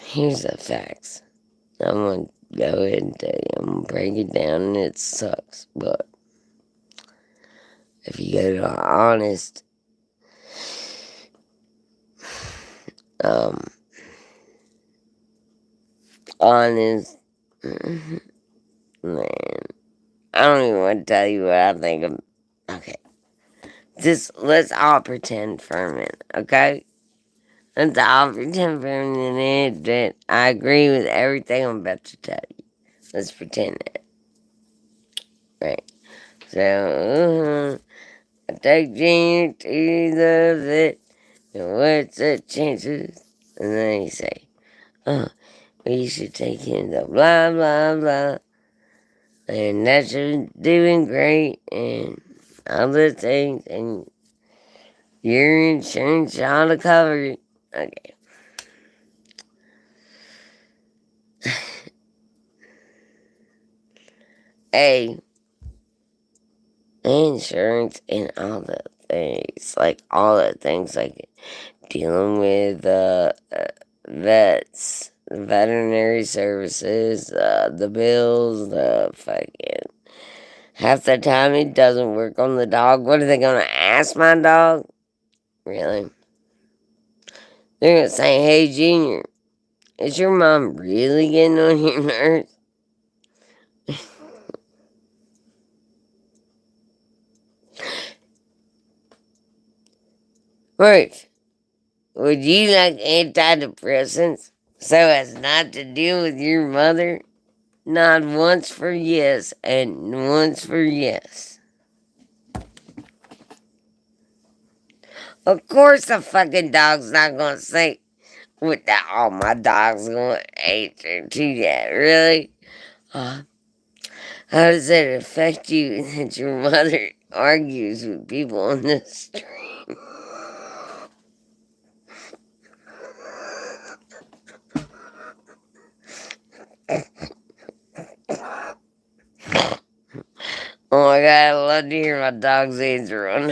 Here's the facts. I'm gonna go ahead and tell you. I'm gonna break it down and it sucks. But if you go to an honest, man, I don't even want to tell you what I think of. Okay. Just let's all pretend for a minute, okay? Let's all pretend for a minute that I agree with everything I'm about to tell you. Let's pretend that. Right. So, I take Junior to the vet. And what's the chances? And then you say, we should take him to blah, blah, blah. And that's doing great. And all the things. And your insurance ought to cover it. Okay. Insurance and all the things. Like, all the things, like dealing with vets, veterinary services, the bills, the fucking. Half the time it doesn't work on the dog. What are they gonna ask my dog? Really? They're gonna say, hey, Junior, is your mom really getting on your nerves? Ruth, would you like antidepressants so as not to deal with your mother? Nod once for yes and once for yes. Of course, the fucking dog's not gonna say what the oh my dog's gonna answer to that. Really? Uh, how does it affect you that your mother argues with people on the street? Oh my god, I love to hear my dog's answer on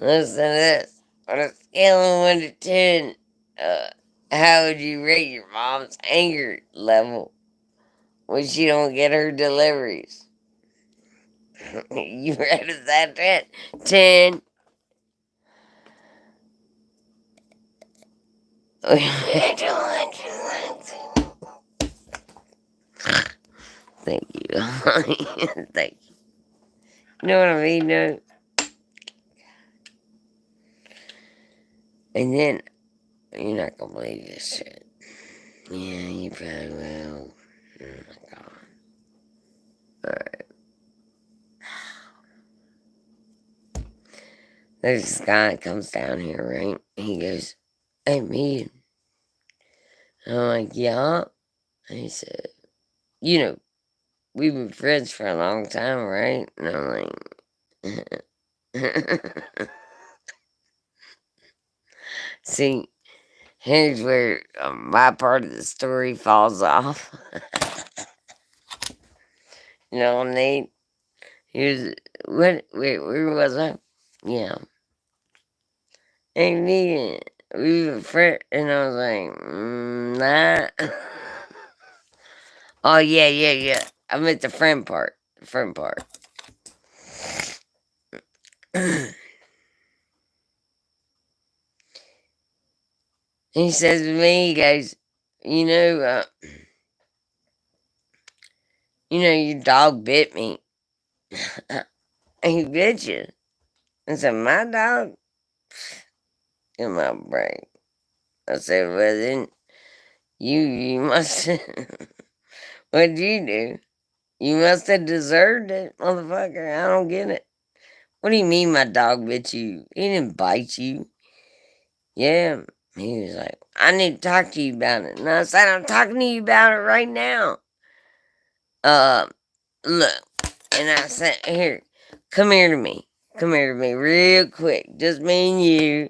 Listen to this. On a scale of 1 to 10, how would you rate your mom's anger level when she don't get her deliveries? You ready for that? 10? 10. Thank you. Thank you. You know what I mean? No? And then, you're not gonna believe this shit. Yeah, you probably will. Oh my god. Alright. There's this guy that comes down here, right? He goes, "Hey, me." And I'm like, "Yeah." And he said, "You know, we've been friends for a long time, right?" And I'm like, see, here's where my part of the story falls off. You know what I mean? Here's what? Wait, where was I? Yeah, and me, we were friends, and I was like, nah. Oh yeah, yeah, yeah. I meant the friend part. The friend part. He says to me, he goes, you know, your dog bit me. He bit you. I said, my dog? In my brain. I said, well then, you must, what'd you do? You must have deserved it, motherfucker. I don't get it. What do you mean my dog bit you? He didn't bite you. Yeah. He was like, I need to talk to you about it. And I said, I'm talking to you about it right now. Uh, look. And I said, here, come here to me. Come here to me real quick. Just me and you.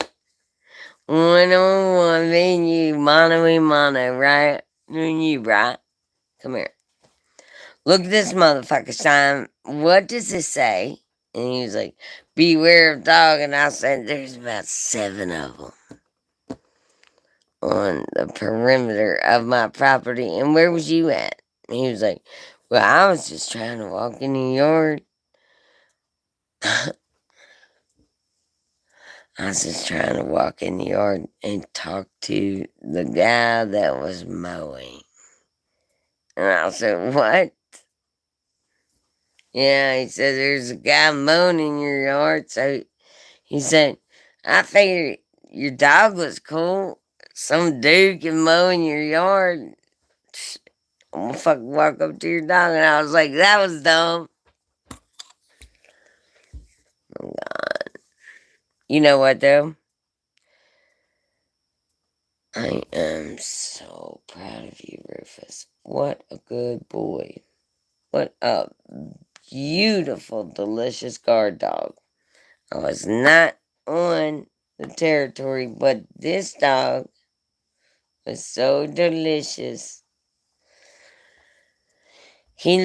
One on one, me and you. Mano a mano, right? Me and you, right? Come here. Look at this motherfucker sign. What does it say? And he was like, beware of dog. And I said, there's about 7 of them on the perimeter of my property. And where was you at? And he was like, well, I was just trying to walk in the yard. I was just trying to walk in the yard and talk to the guy that was mowing. And I said, what? Yeah, he said, there's a guy mowing in your yard. So he said, I figured your dog was cool. Some dude can mow in your yard. I'm gonna fucking walk up to your dog. And I was like, that was dumb. Oh, God. You know what, though? I am so proud of you, Rufus. What a good boy. What a beautiful, delicious guard dog. I was not on the territory, but this dog was so delicious. He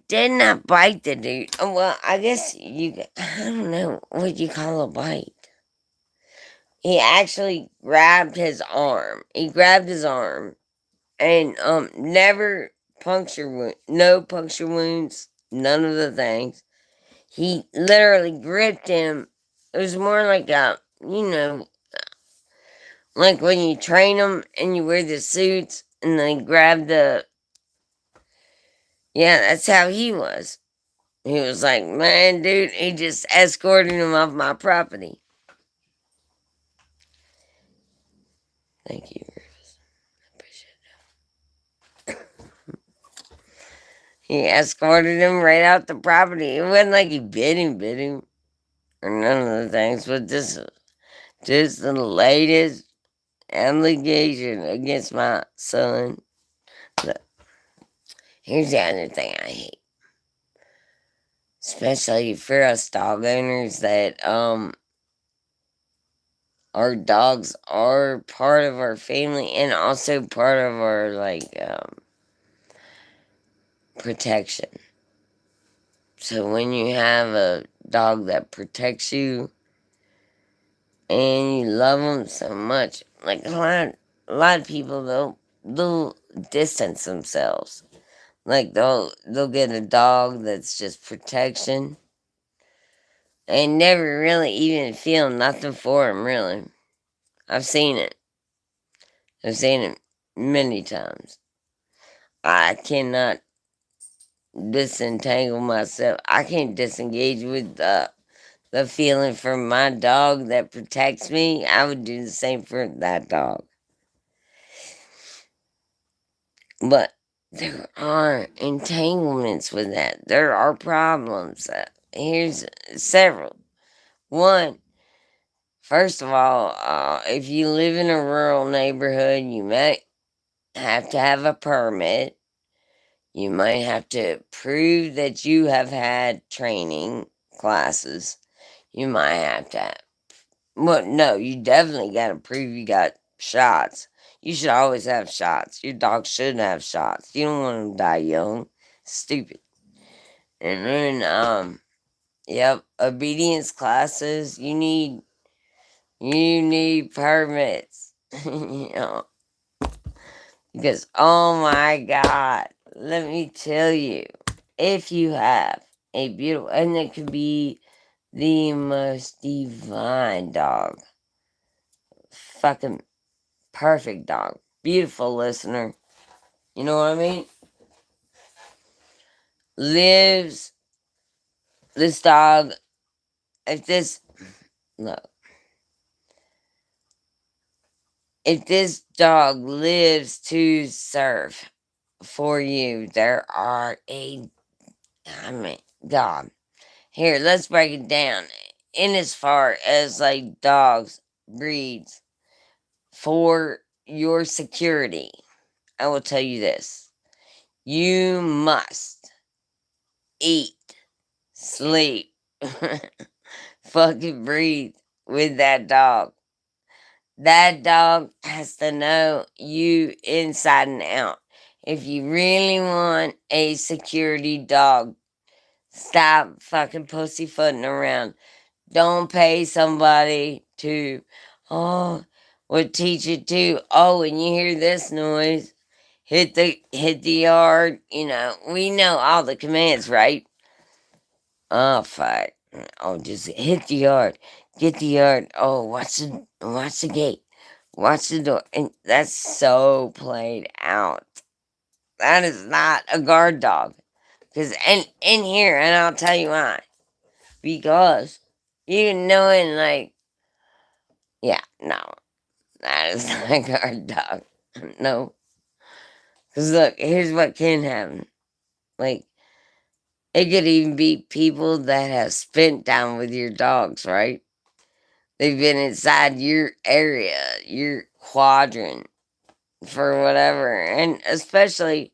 did not bite the dude. Oh, well, I guess I don't know what you call a bite. He actually grabbed his arm. He grabbed his arm and, never no puncture wounds, none of the things. He literally gripped him. It was more like like when you train them and you wear the suits and they grab the. Yeah, that's how he was. He was like, man, dude, he just escorted him off my property. Thank you, Rufus. I appreciate it. He escorted him right out the property. It wasn't like he bit him, or none of the things, but just the latest allegation against my son. Look, here's the other thing I hate. Especially for us dog owners that our dogs are part of our family and also part of our protection. So when you have a dog that protects you and you love them so much, like a lot of people they'll distance themselves. Like they'll get a dog that's just protection and never really even feel nothing for him. Really, I've seen it. I've seen it many times. I cannot disentangle myself. I can't disengage with the feeling for my dog that protects me. I would do the same for that dog. But there are entanglements with that. There are problems. Here's several. One, first of all, if you live in a rural neighborhood, you might have to have a permit. You might have to prove that you have had training classes. You might have to. Well, no, you definitely got to prove you got shots. You should always have shots. Your dog should have shots. You don't want them to die young. Stupid. And then, yep, obedience classes. You need permits. You know, because oh my God, let me tell you, if you have a beautiful, and it could be the most divine dog, fucking perfect dog, beautiful listener. You know what I mean? Lives this dog, if this, look, if this dog lives to serve for you, there are God. Here, let's break it down. In as far as like dogs, breeds, for your security, I will tell you this. You must eat, sleep, fucking breathe with that dog. That dog has to know you inside and out. If you really want a security dog, stop fucking pussyfooting around. Don't pay somebody to, oh, would teach you to, oh, when you hear this noise, hit the yard. You know, we know all the commands, right? Oh fuck. Oh, just hit the yard. Get the yard. Oh, watch the gate. Watch the door. And that's so played out. That is not a guard dog. Cause in here, and I'll tell you why. Because you know it like, yeah, no. That is not a guard dog. No. Cause look, here's what can happen. Like, it could even be people that have spent time with your dogs, right? They've been inside your area, your quadrant, for whatever. And especially,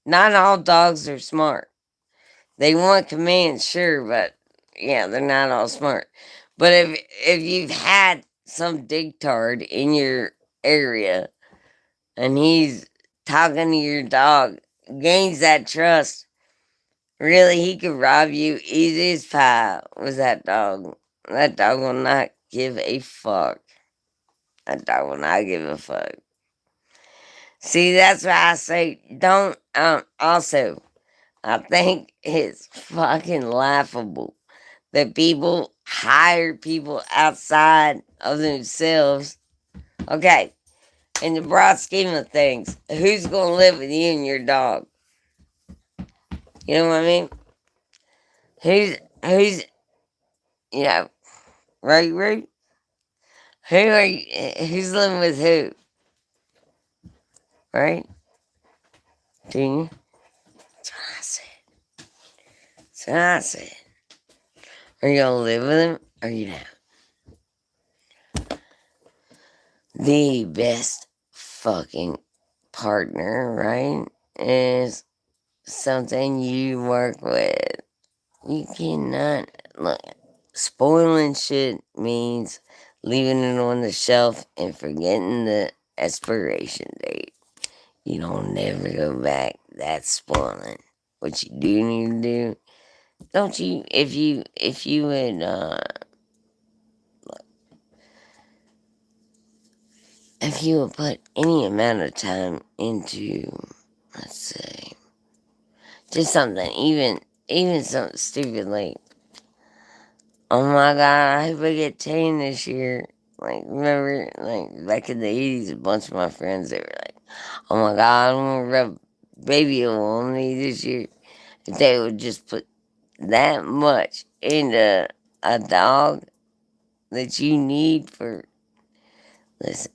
not all dogs are smart. They want commands, sure, but yeah, they're not all smart. But if you've had some dictard in your area and he's talking to your dog, gains that trust, really, he could rob you easy as pie with that dog. That dog will not give a fuck. That dog will not give a fuck. See, that's why I say don't. Also, I think it's fucking laughable that people hire people outside of themselves. Okay, in the broad scheme of things, who's gonna live with you and your dog? You know what I mean? who's you know, right, right? Who are you, who's living with who, right? Junior? That's what I said. That's what I said. Are you gonna live with him or you not? The best fucking partner, right, is something you work with. You cannot look. Spoiling shit means leaving it on the shelf and forgetting the expiration date. You don't never go back. That's spoiling. What you do need to do, don't you? If you would if you would put any amount of time into, let's say, just something, even something stupid like, oh my god, I hope I get 10 this year. Like, remember, like, back in the 80s, a bunch of my friends, they were like, oh my god, I'm gonna rub baby oil on me this year. If they would just put that much into a dog that you need for, listen,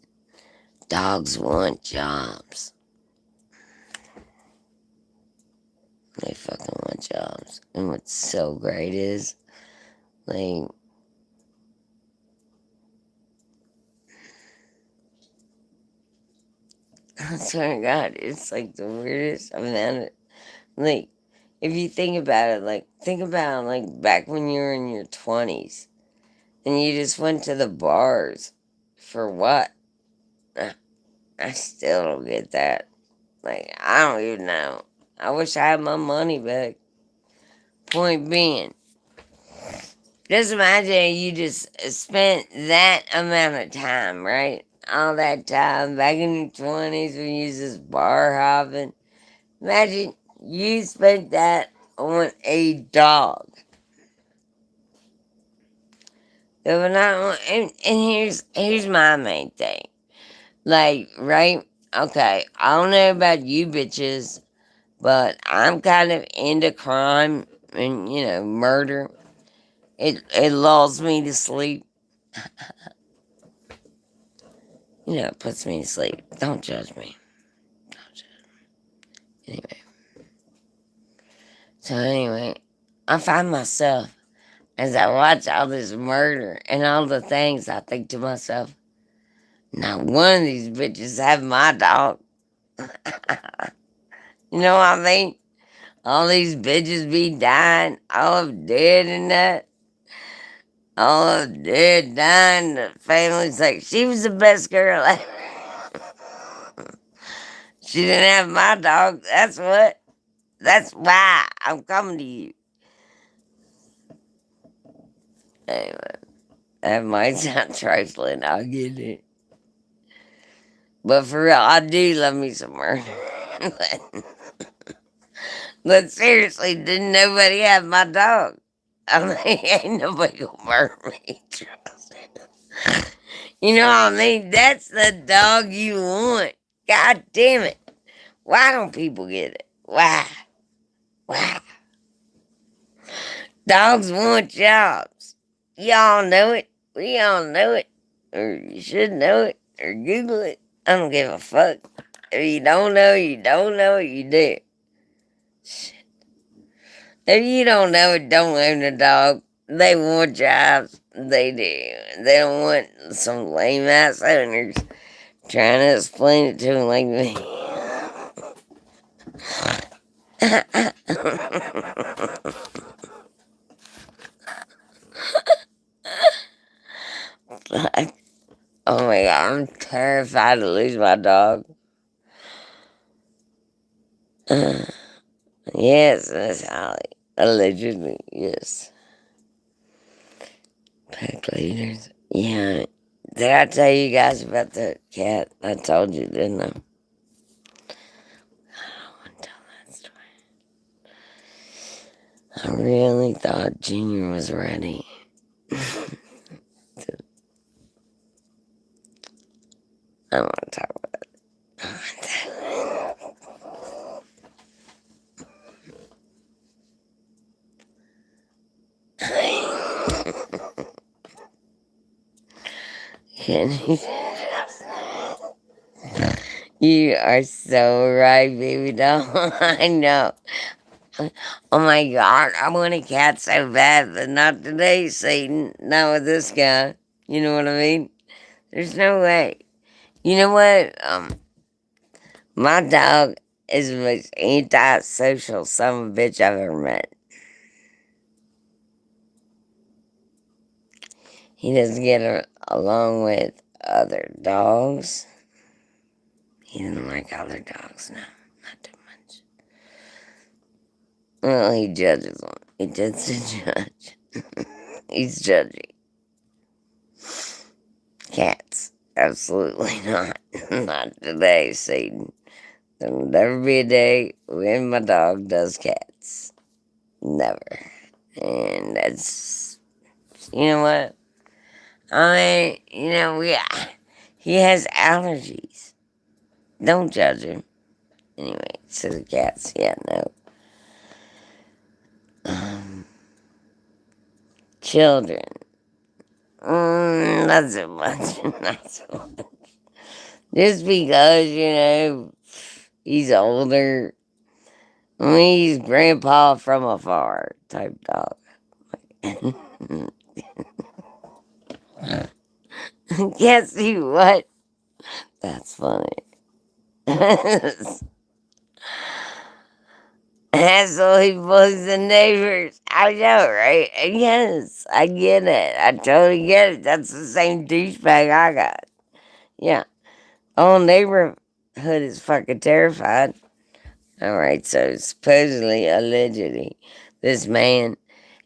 dogs want jobs. They fucking want jobs. And what's so great is, like, I swear to God, it's like the weirdest amount of, like, if you think about it, like, think about, like, back when you were in your 20s and you just went to the bars for what? I still don't get that. Like, I don't even know. I wish I had my money back. Point being, just imagine you just spent that amount of time, right? All that time back in your 20s when you was just bar hopping. Imagine you spent that on a dog. But not, and here's my main thing. Like, right? Okay, I don't know about you bitches, but I'm kind of into crime and, murder. It lulls me to sleep. It puts me to sleep. Don't judge me. Don't judge me. Anyway, I find myself as I watch all this murder and all the things, I think to myself, not one of these bitches have my dog. You know what I mean? All these bitches be dying, all of dead and that. All of dead, dying. The family's like, she was the best girl ever. She didn't have my dog. That's what. That's why I'm coming to you. Anyway, that might sound trifling. I'll get it. But for real, I do love me some murder. but seriously, didn't nobody have my dog? I mean, ain't nobody gonna murder me. Trust me. You know what I mean? That's the dog you want. God damn it. Why don't people get it? Why? Why? Dogs want jobs. Y'all know it. We all know it. Or you should know it. Or Google it. I don't give a fuck. If you don't know, you don't know, you do. Shit. If you don't know it, don't own a dog. They want jobs. They do. They don't want some lame ass owners trying to explain it to them like me. Oh my god, I'm terrified to lose my dog. Yes, Miss Holly. Allegedly, yes. Pack leaders. Yeah. Did I tell you guys about the cat? I told you, didn't I? I don't want to tell that story. I really thought Junior was ready. I want to talk about it. I want Can you? You are so right, baby doll. I know. Oh my god, I want a cat so bad, but not today, Satan. Not with this guy. You know what I mean? There's no way. You know what? My dog is the most antisocial son of a bitch I've ever met. He doesn't get along with other dogs. He doesn't like other dogs, no, not too much. Well, he judges them. He tends to judge. He's judgy. Cats, absolutely not. Not today, Satan. There'll never be a day when my dog does cats. Never. And that's, you know what? I mean, he has allergies. Don't judge him. Anyway, to the cats, yeah, no. Children. Not so much. Not so much. Just because, he's older. I mean, he's grandpa from afar type dog. Can't see what? That's funny. Asshole, he bullies the neighbors. I know, right? Yes, I get it. I totally get it. That's the same douchebag I got. Yeah. Whole neighborhood is fucking terrified. Alright, so supposedly, allegedly, this man.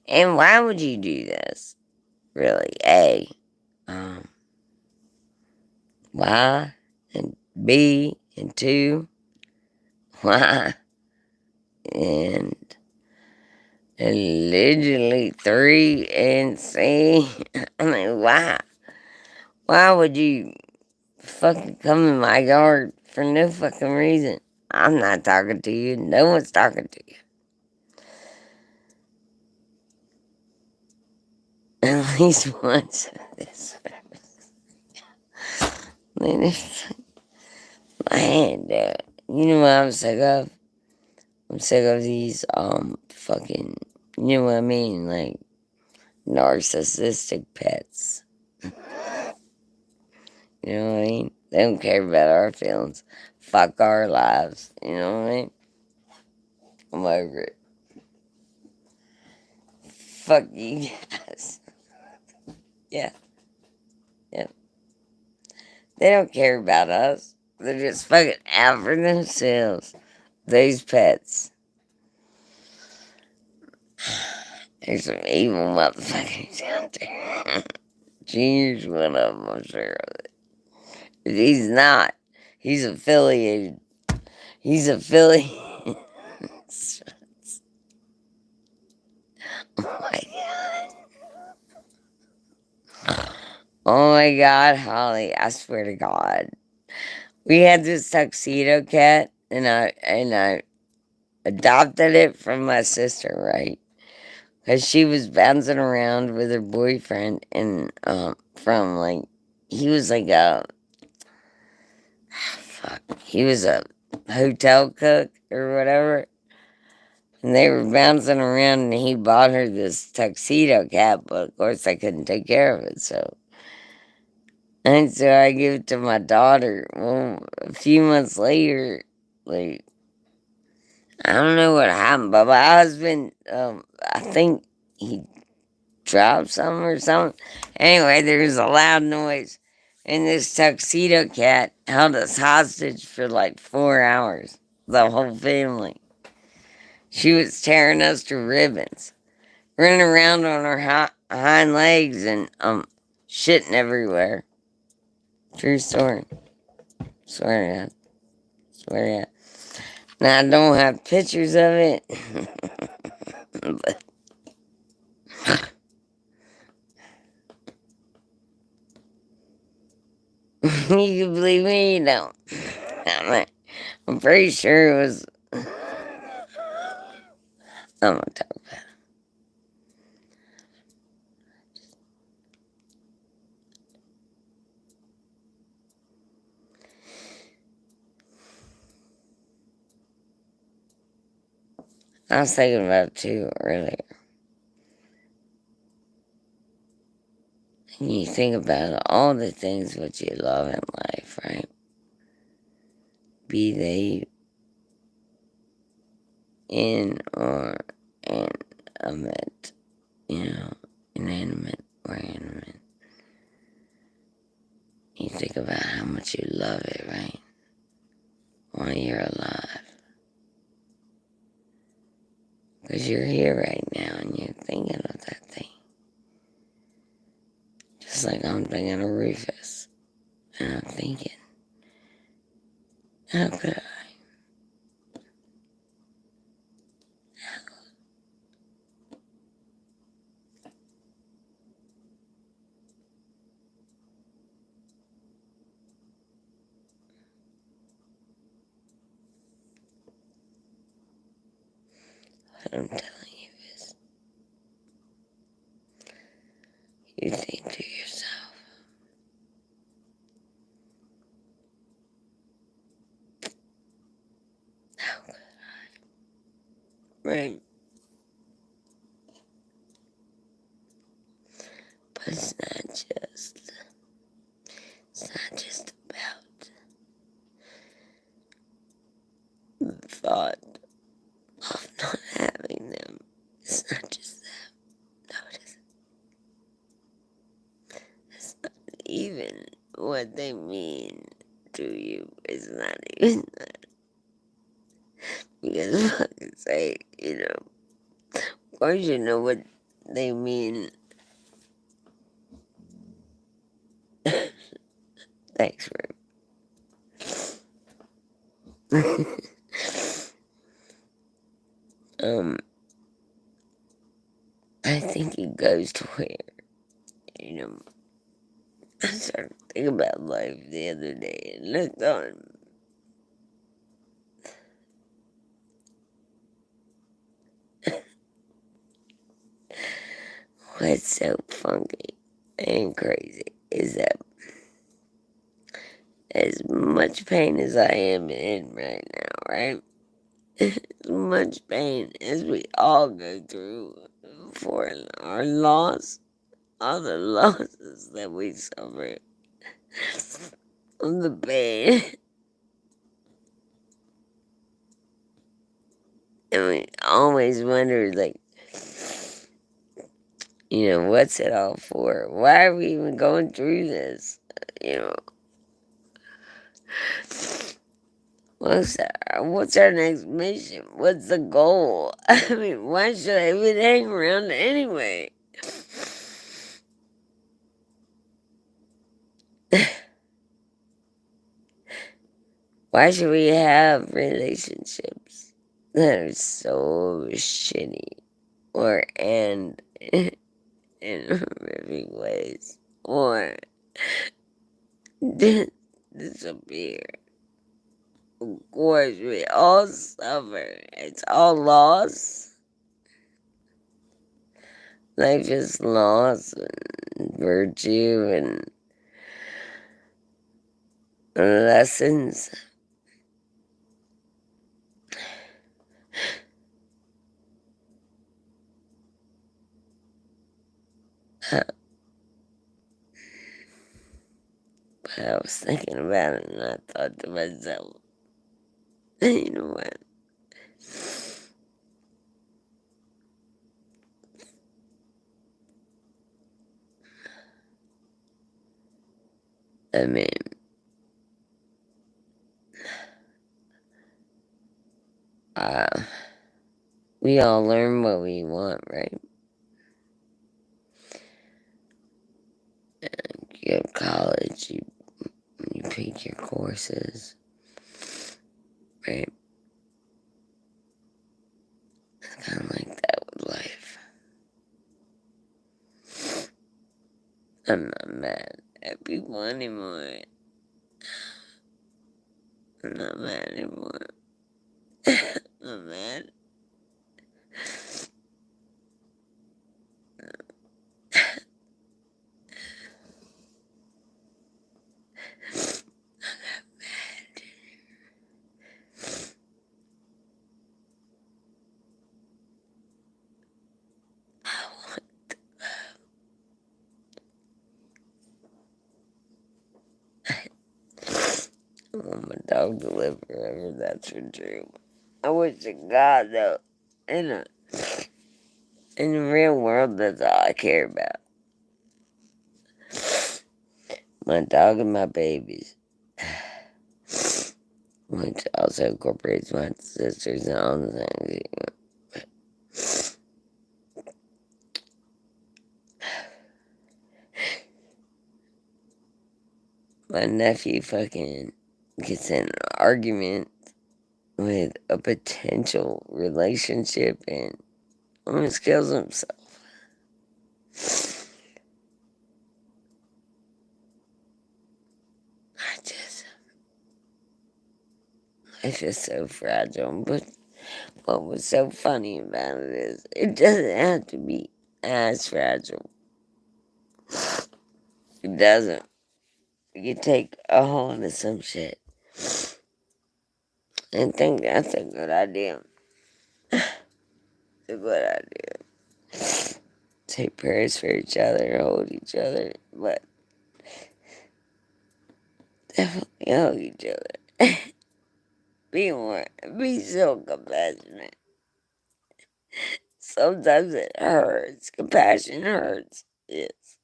And why would you do this? Really? A. Um, why? And B. And two. Why? And allegedly three. And C. I mean, why? Why would you fucking come in my yard for no fucking reason? I'm not talking to you. No one's talking to you. At least once of this. Man, I had you know what I'm sick of? I'm sick of these fucking, you know what I mean, like narcissistic pets. You know what I mean? They don't care about our feelings. Fuck our lives. You know what I mean? I'm over it. Fuck you guys. Yeah, yeah. They don't care about us. They're just fucking out for themselves. These pets. There's some evil motherfuckers out there. Junior's one of them, I'm sure of it. He's not. He's affiliated. He's affiliated. Oh my god. Oh my god, Holly. I swear to God. We had this tuxedo cat and I adopted it from my sister, right? Because she was bouncing around with her boyfriend and from like he was like a fuck. He was a hotel cook or whatever. And they were bouncing around, and he bought her this tuxedo cap, but of course I couldn't take care of it, so. And so I gave it to my daughter. Well, a few months later, like, I don't know what happened, but my husband, I think he dropped something or something. Anyway, there was a loud noise, and this tuxedo cat held us hostage for like 4 hours, the whole family. She was tearing us to ribbons, running around on her hind legs and shitting everywhere. True story. Swear to God. Swear to God. Now I don't have pictures of it, but you can believe me, you don't. I'm pretty sure it was. I'm gonna talk about it. I was thinking about it too earlier. And you think about all the things that you love in life, right? Be they in or inanimate, inanimate or animate. You think about how much you love it, right? While you're alive. Because you're here right now and you're thinking of that thing. Just like I'm thinking of Rufus. And I'm thinking, how could what I'm telling you is, you think to yourself, how could I? Right? But it's not just about the thought of not having them. It's not just that. No, it isn't. It's not even what they mean to you. It's not even that. Because fucking sake, of course you know what they mean. Thanks for I think it goes to where, you know, I started thinking about life the other day and looked on what's so funky and crazy is that as much pain as I am in right now, right? As much pain as we all go through for our loss, all the losses that we suffer, the pain. And we always wonder, like, what's it all for? Why are we even going through this? You know, what's our next mission? What's the goal? I mean, why should I even hang around anyway? Why should we have relationships that are so shitty or end in horrific ways or disappear? Of course, we all suffer. It's all loss. Life is loss and virtue and lessons. But I was thinking about it and I thought to myself, you know what? I mean, uh, we all learn what we want, right? You go to college, you pick your courses, right? It's kind of like that with life. I'm not mad at people anymore. I'm not mad anymore. I'm mad. dog to live forever, that's for true. I wish to God, though, in a, in the real world, that's all I care about. My dog and my babies. Which also incorporates my sisters and all the things. My nephew fucking gets in an argument with a potential relationship and almost kills himself. Life is so fragile, but what was so funny about it is it doesn't have to be as fragile. It doesn't. You take a hold of some shit and think that's a good idea. It's a good idea. Say prayers for each other, hold each other, but definitely hold each other. Be so compassionate. Sometimes it hurts. Compassion hurts. Yes.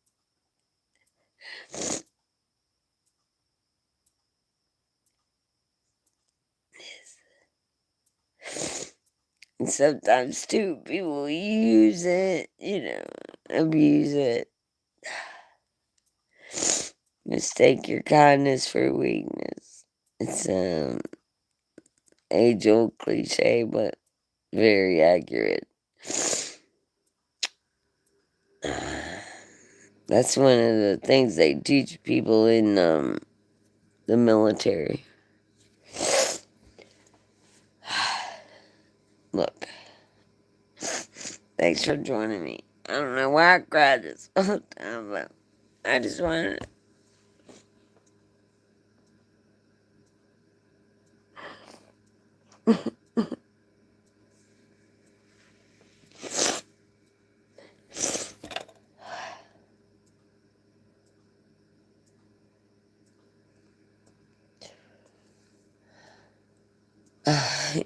And sometimes too, people use it, abuse it. Mistake your kindness for weakness. It's age old cliche, but very accurate. That's one of the things they teach people in the military. Look, thanks for joining me. I don't know why I cried this whole time, but I just wanted to.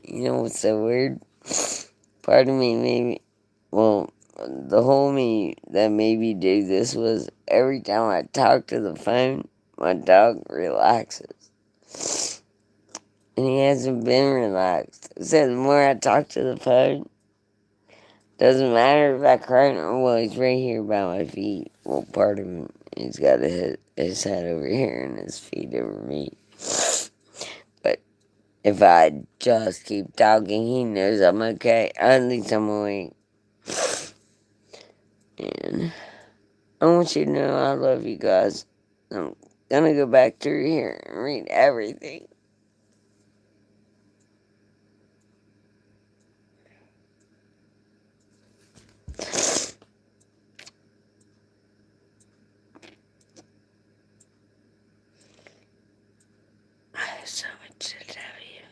You know what's so weird? Part of me maybe, well, the whole me that made me do this was every time I talk to the phone, my dog relaxes. And he hasn't been relaxed. So the more I talk to the phone, doesn't matter if I cry or well, he's right here by my feet. Well, part of him, he's got his head over here and his feet over me. But if I just keep talking, he knows I'm okay. At least I'm awake. And I want you to know I love you guys. I'm gonna go back through here and read everything. I have so much to tell you.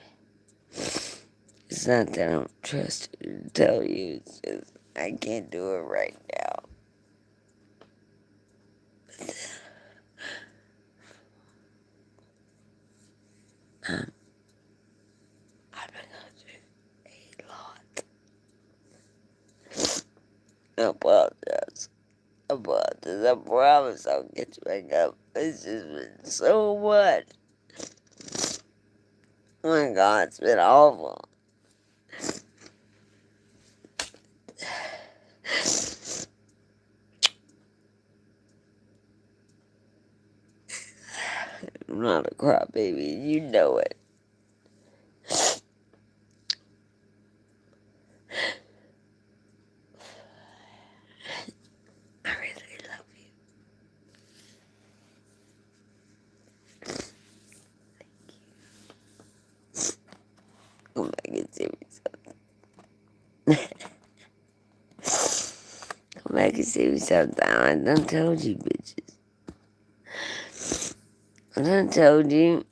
It's not that I don't trust you to tell you, it's just I can't do it right now. I've been going through a lot. I apologize. I promise I'll get you back up. It's just been so much. Oh my God, it's been awful. I'm not a crybaby, you know it. I really love you. Come back and see me sometime. Come back and see me sometime. I done told you, bitches. I done told you.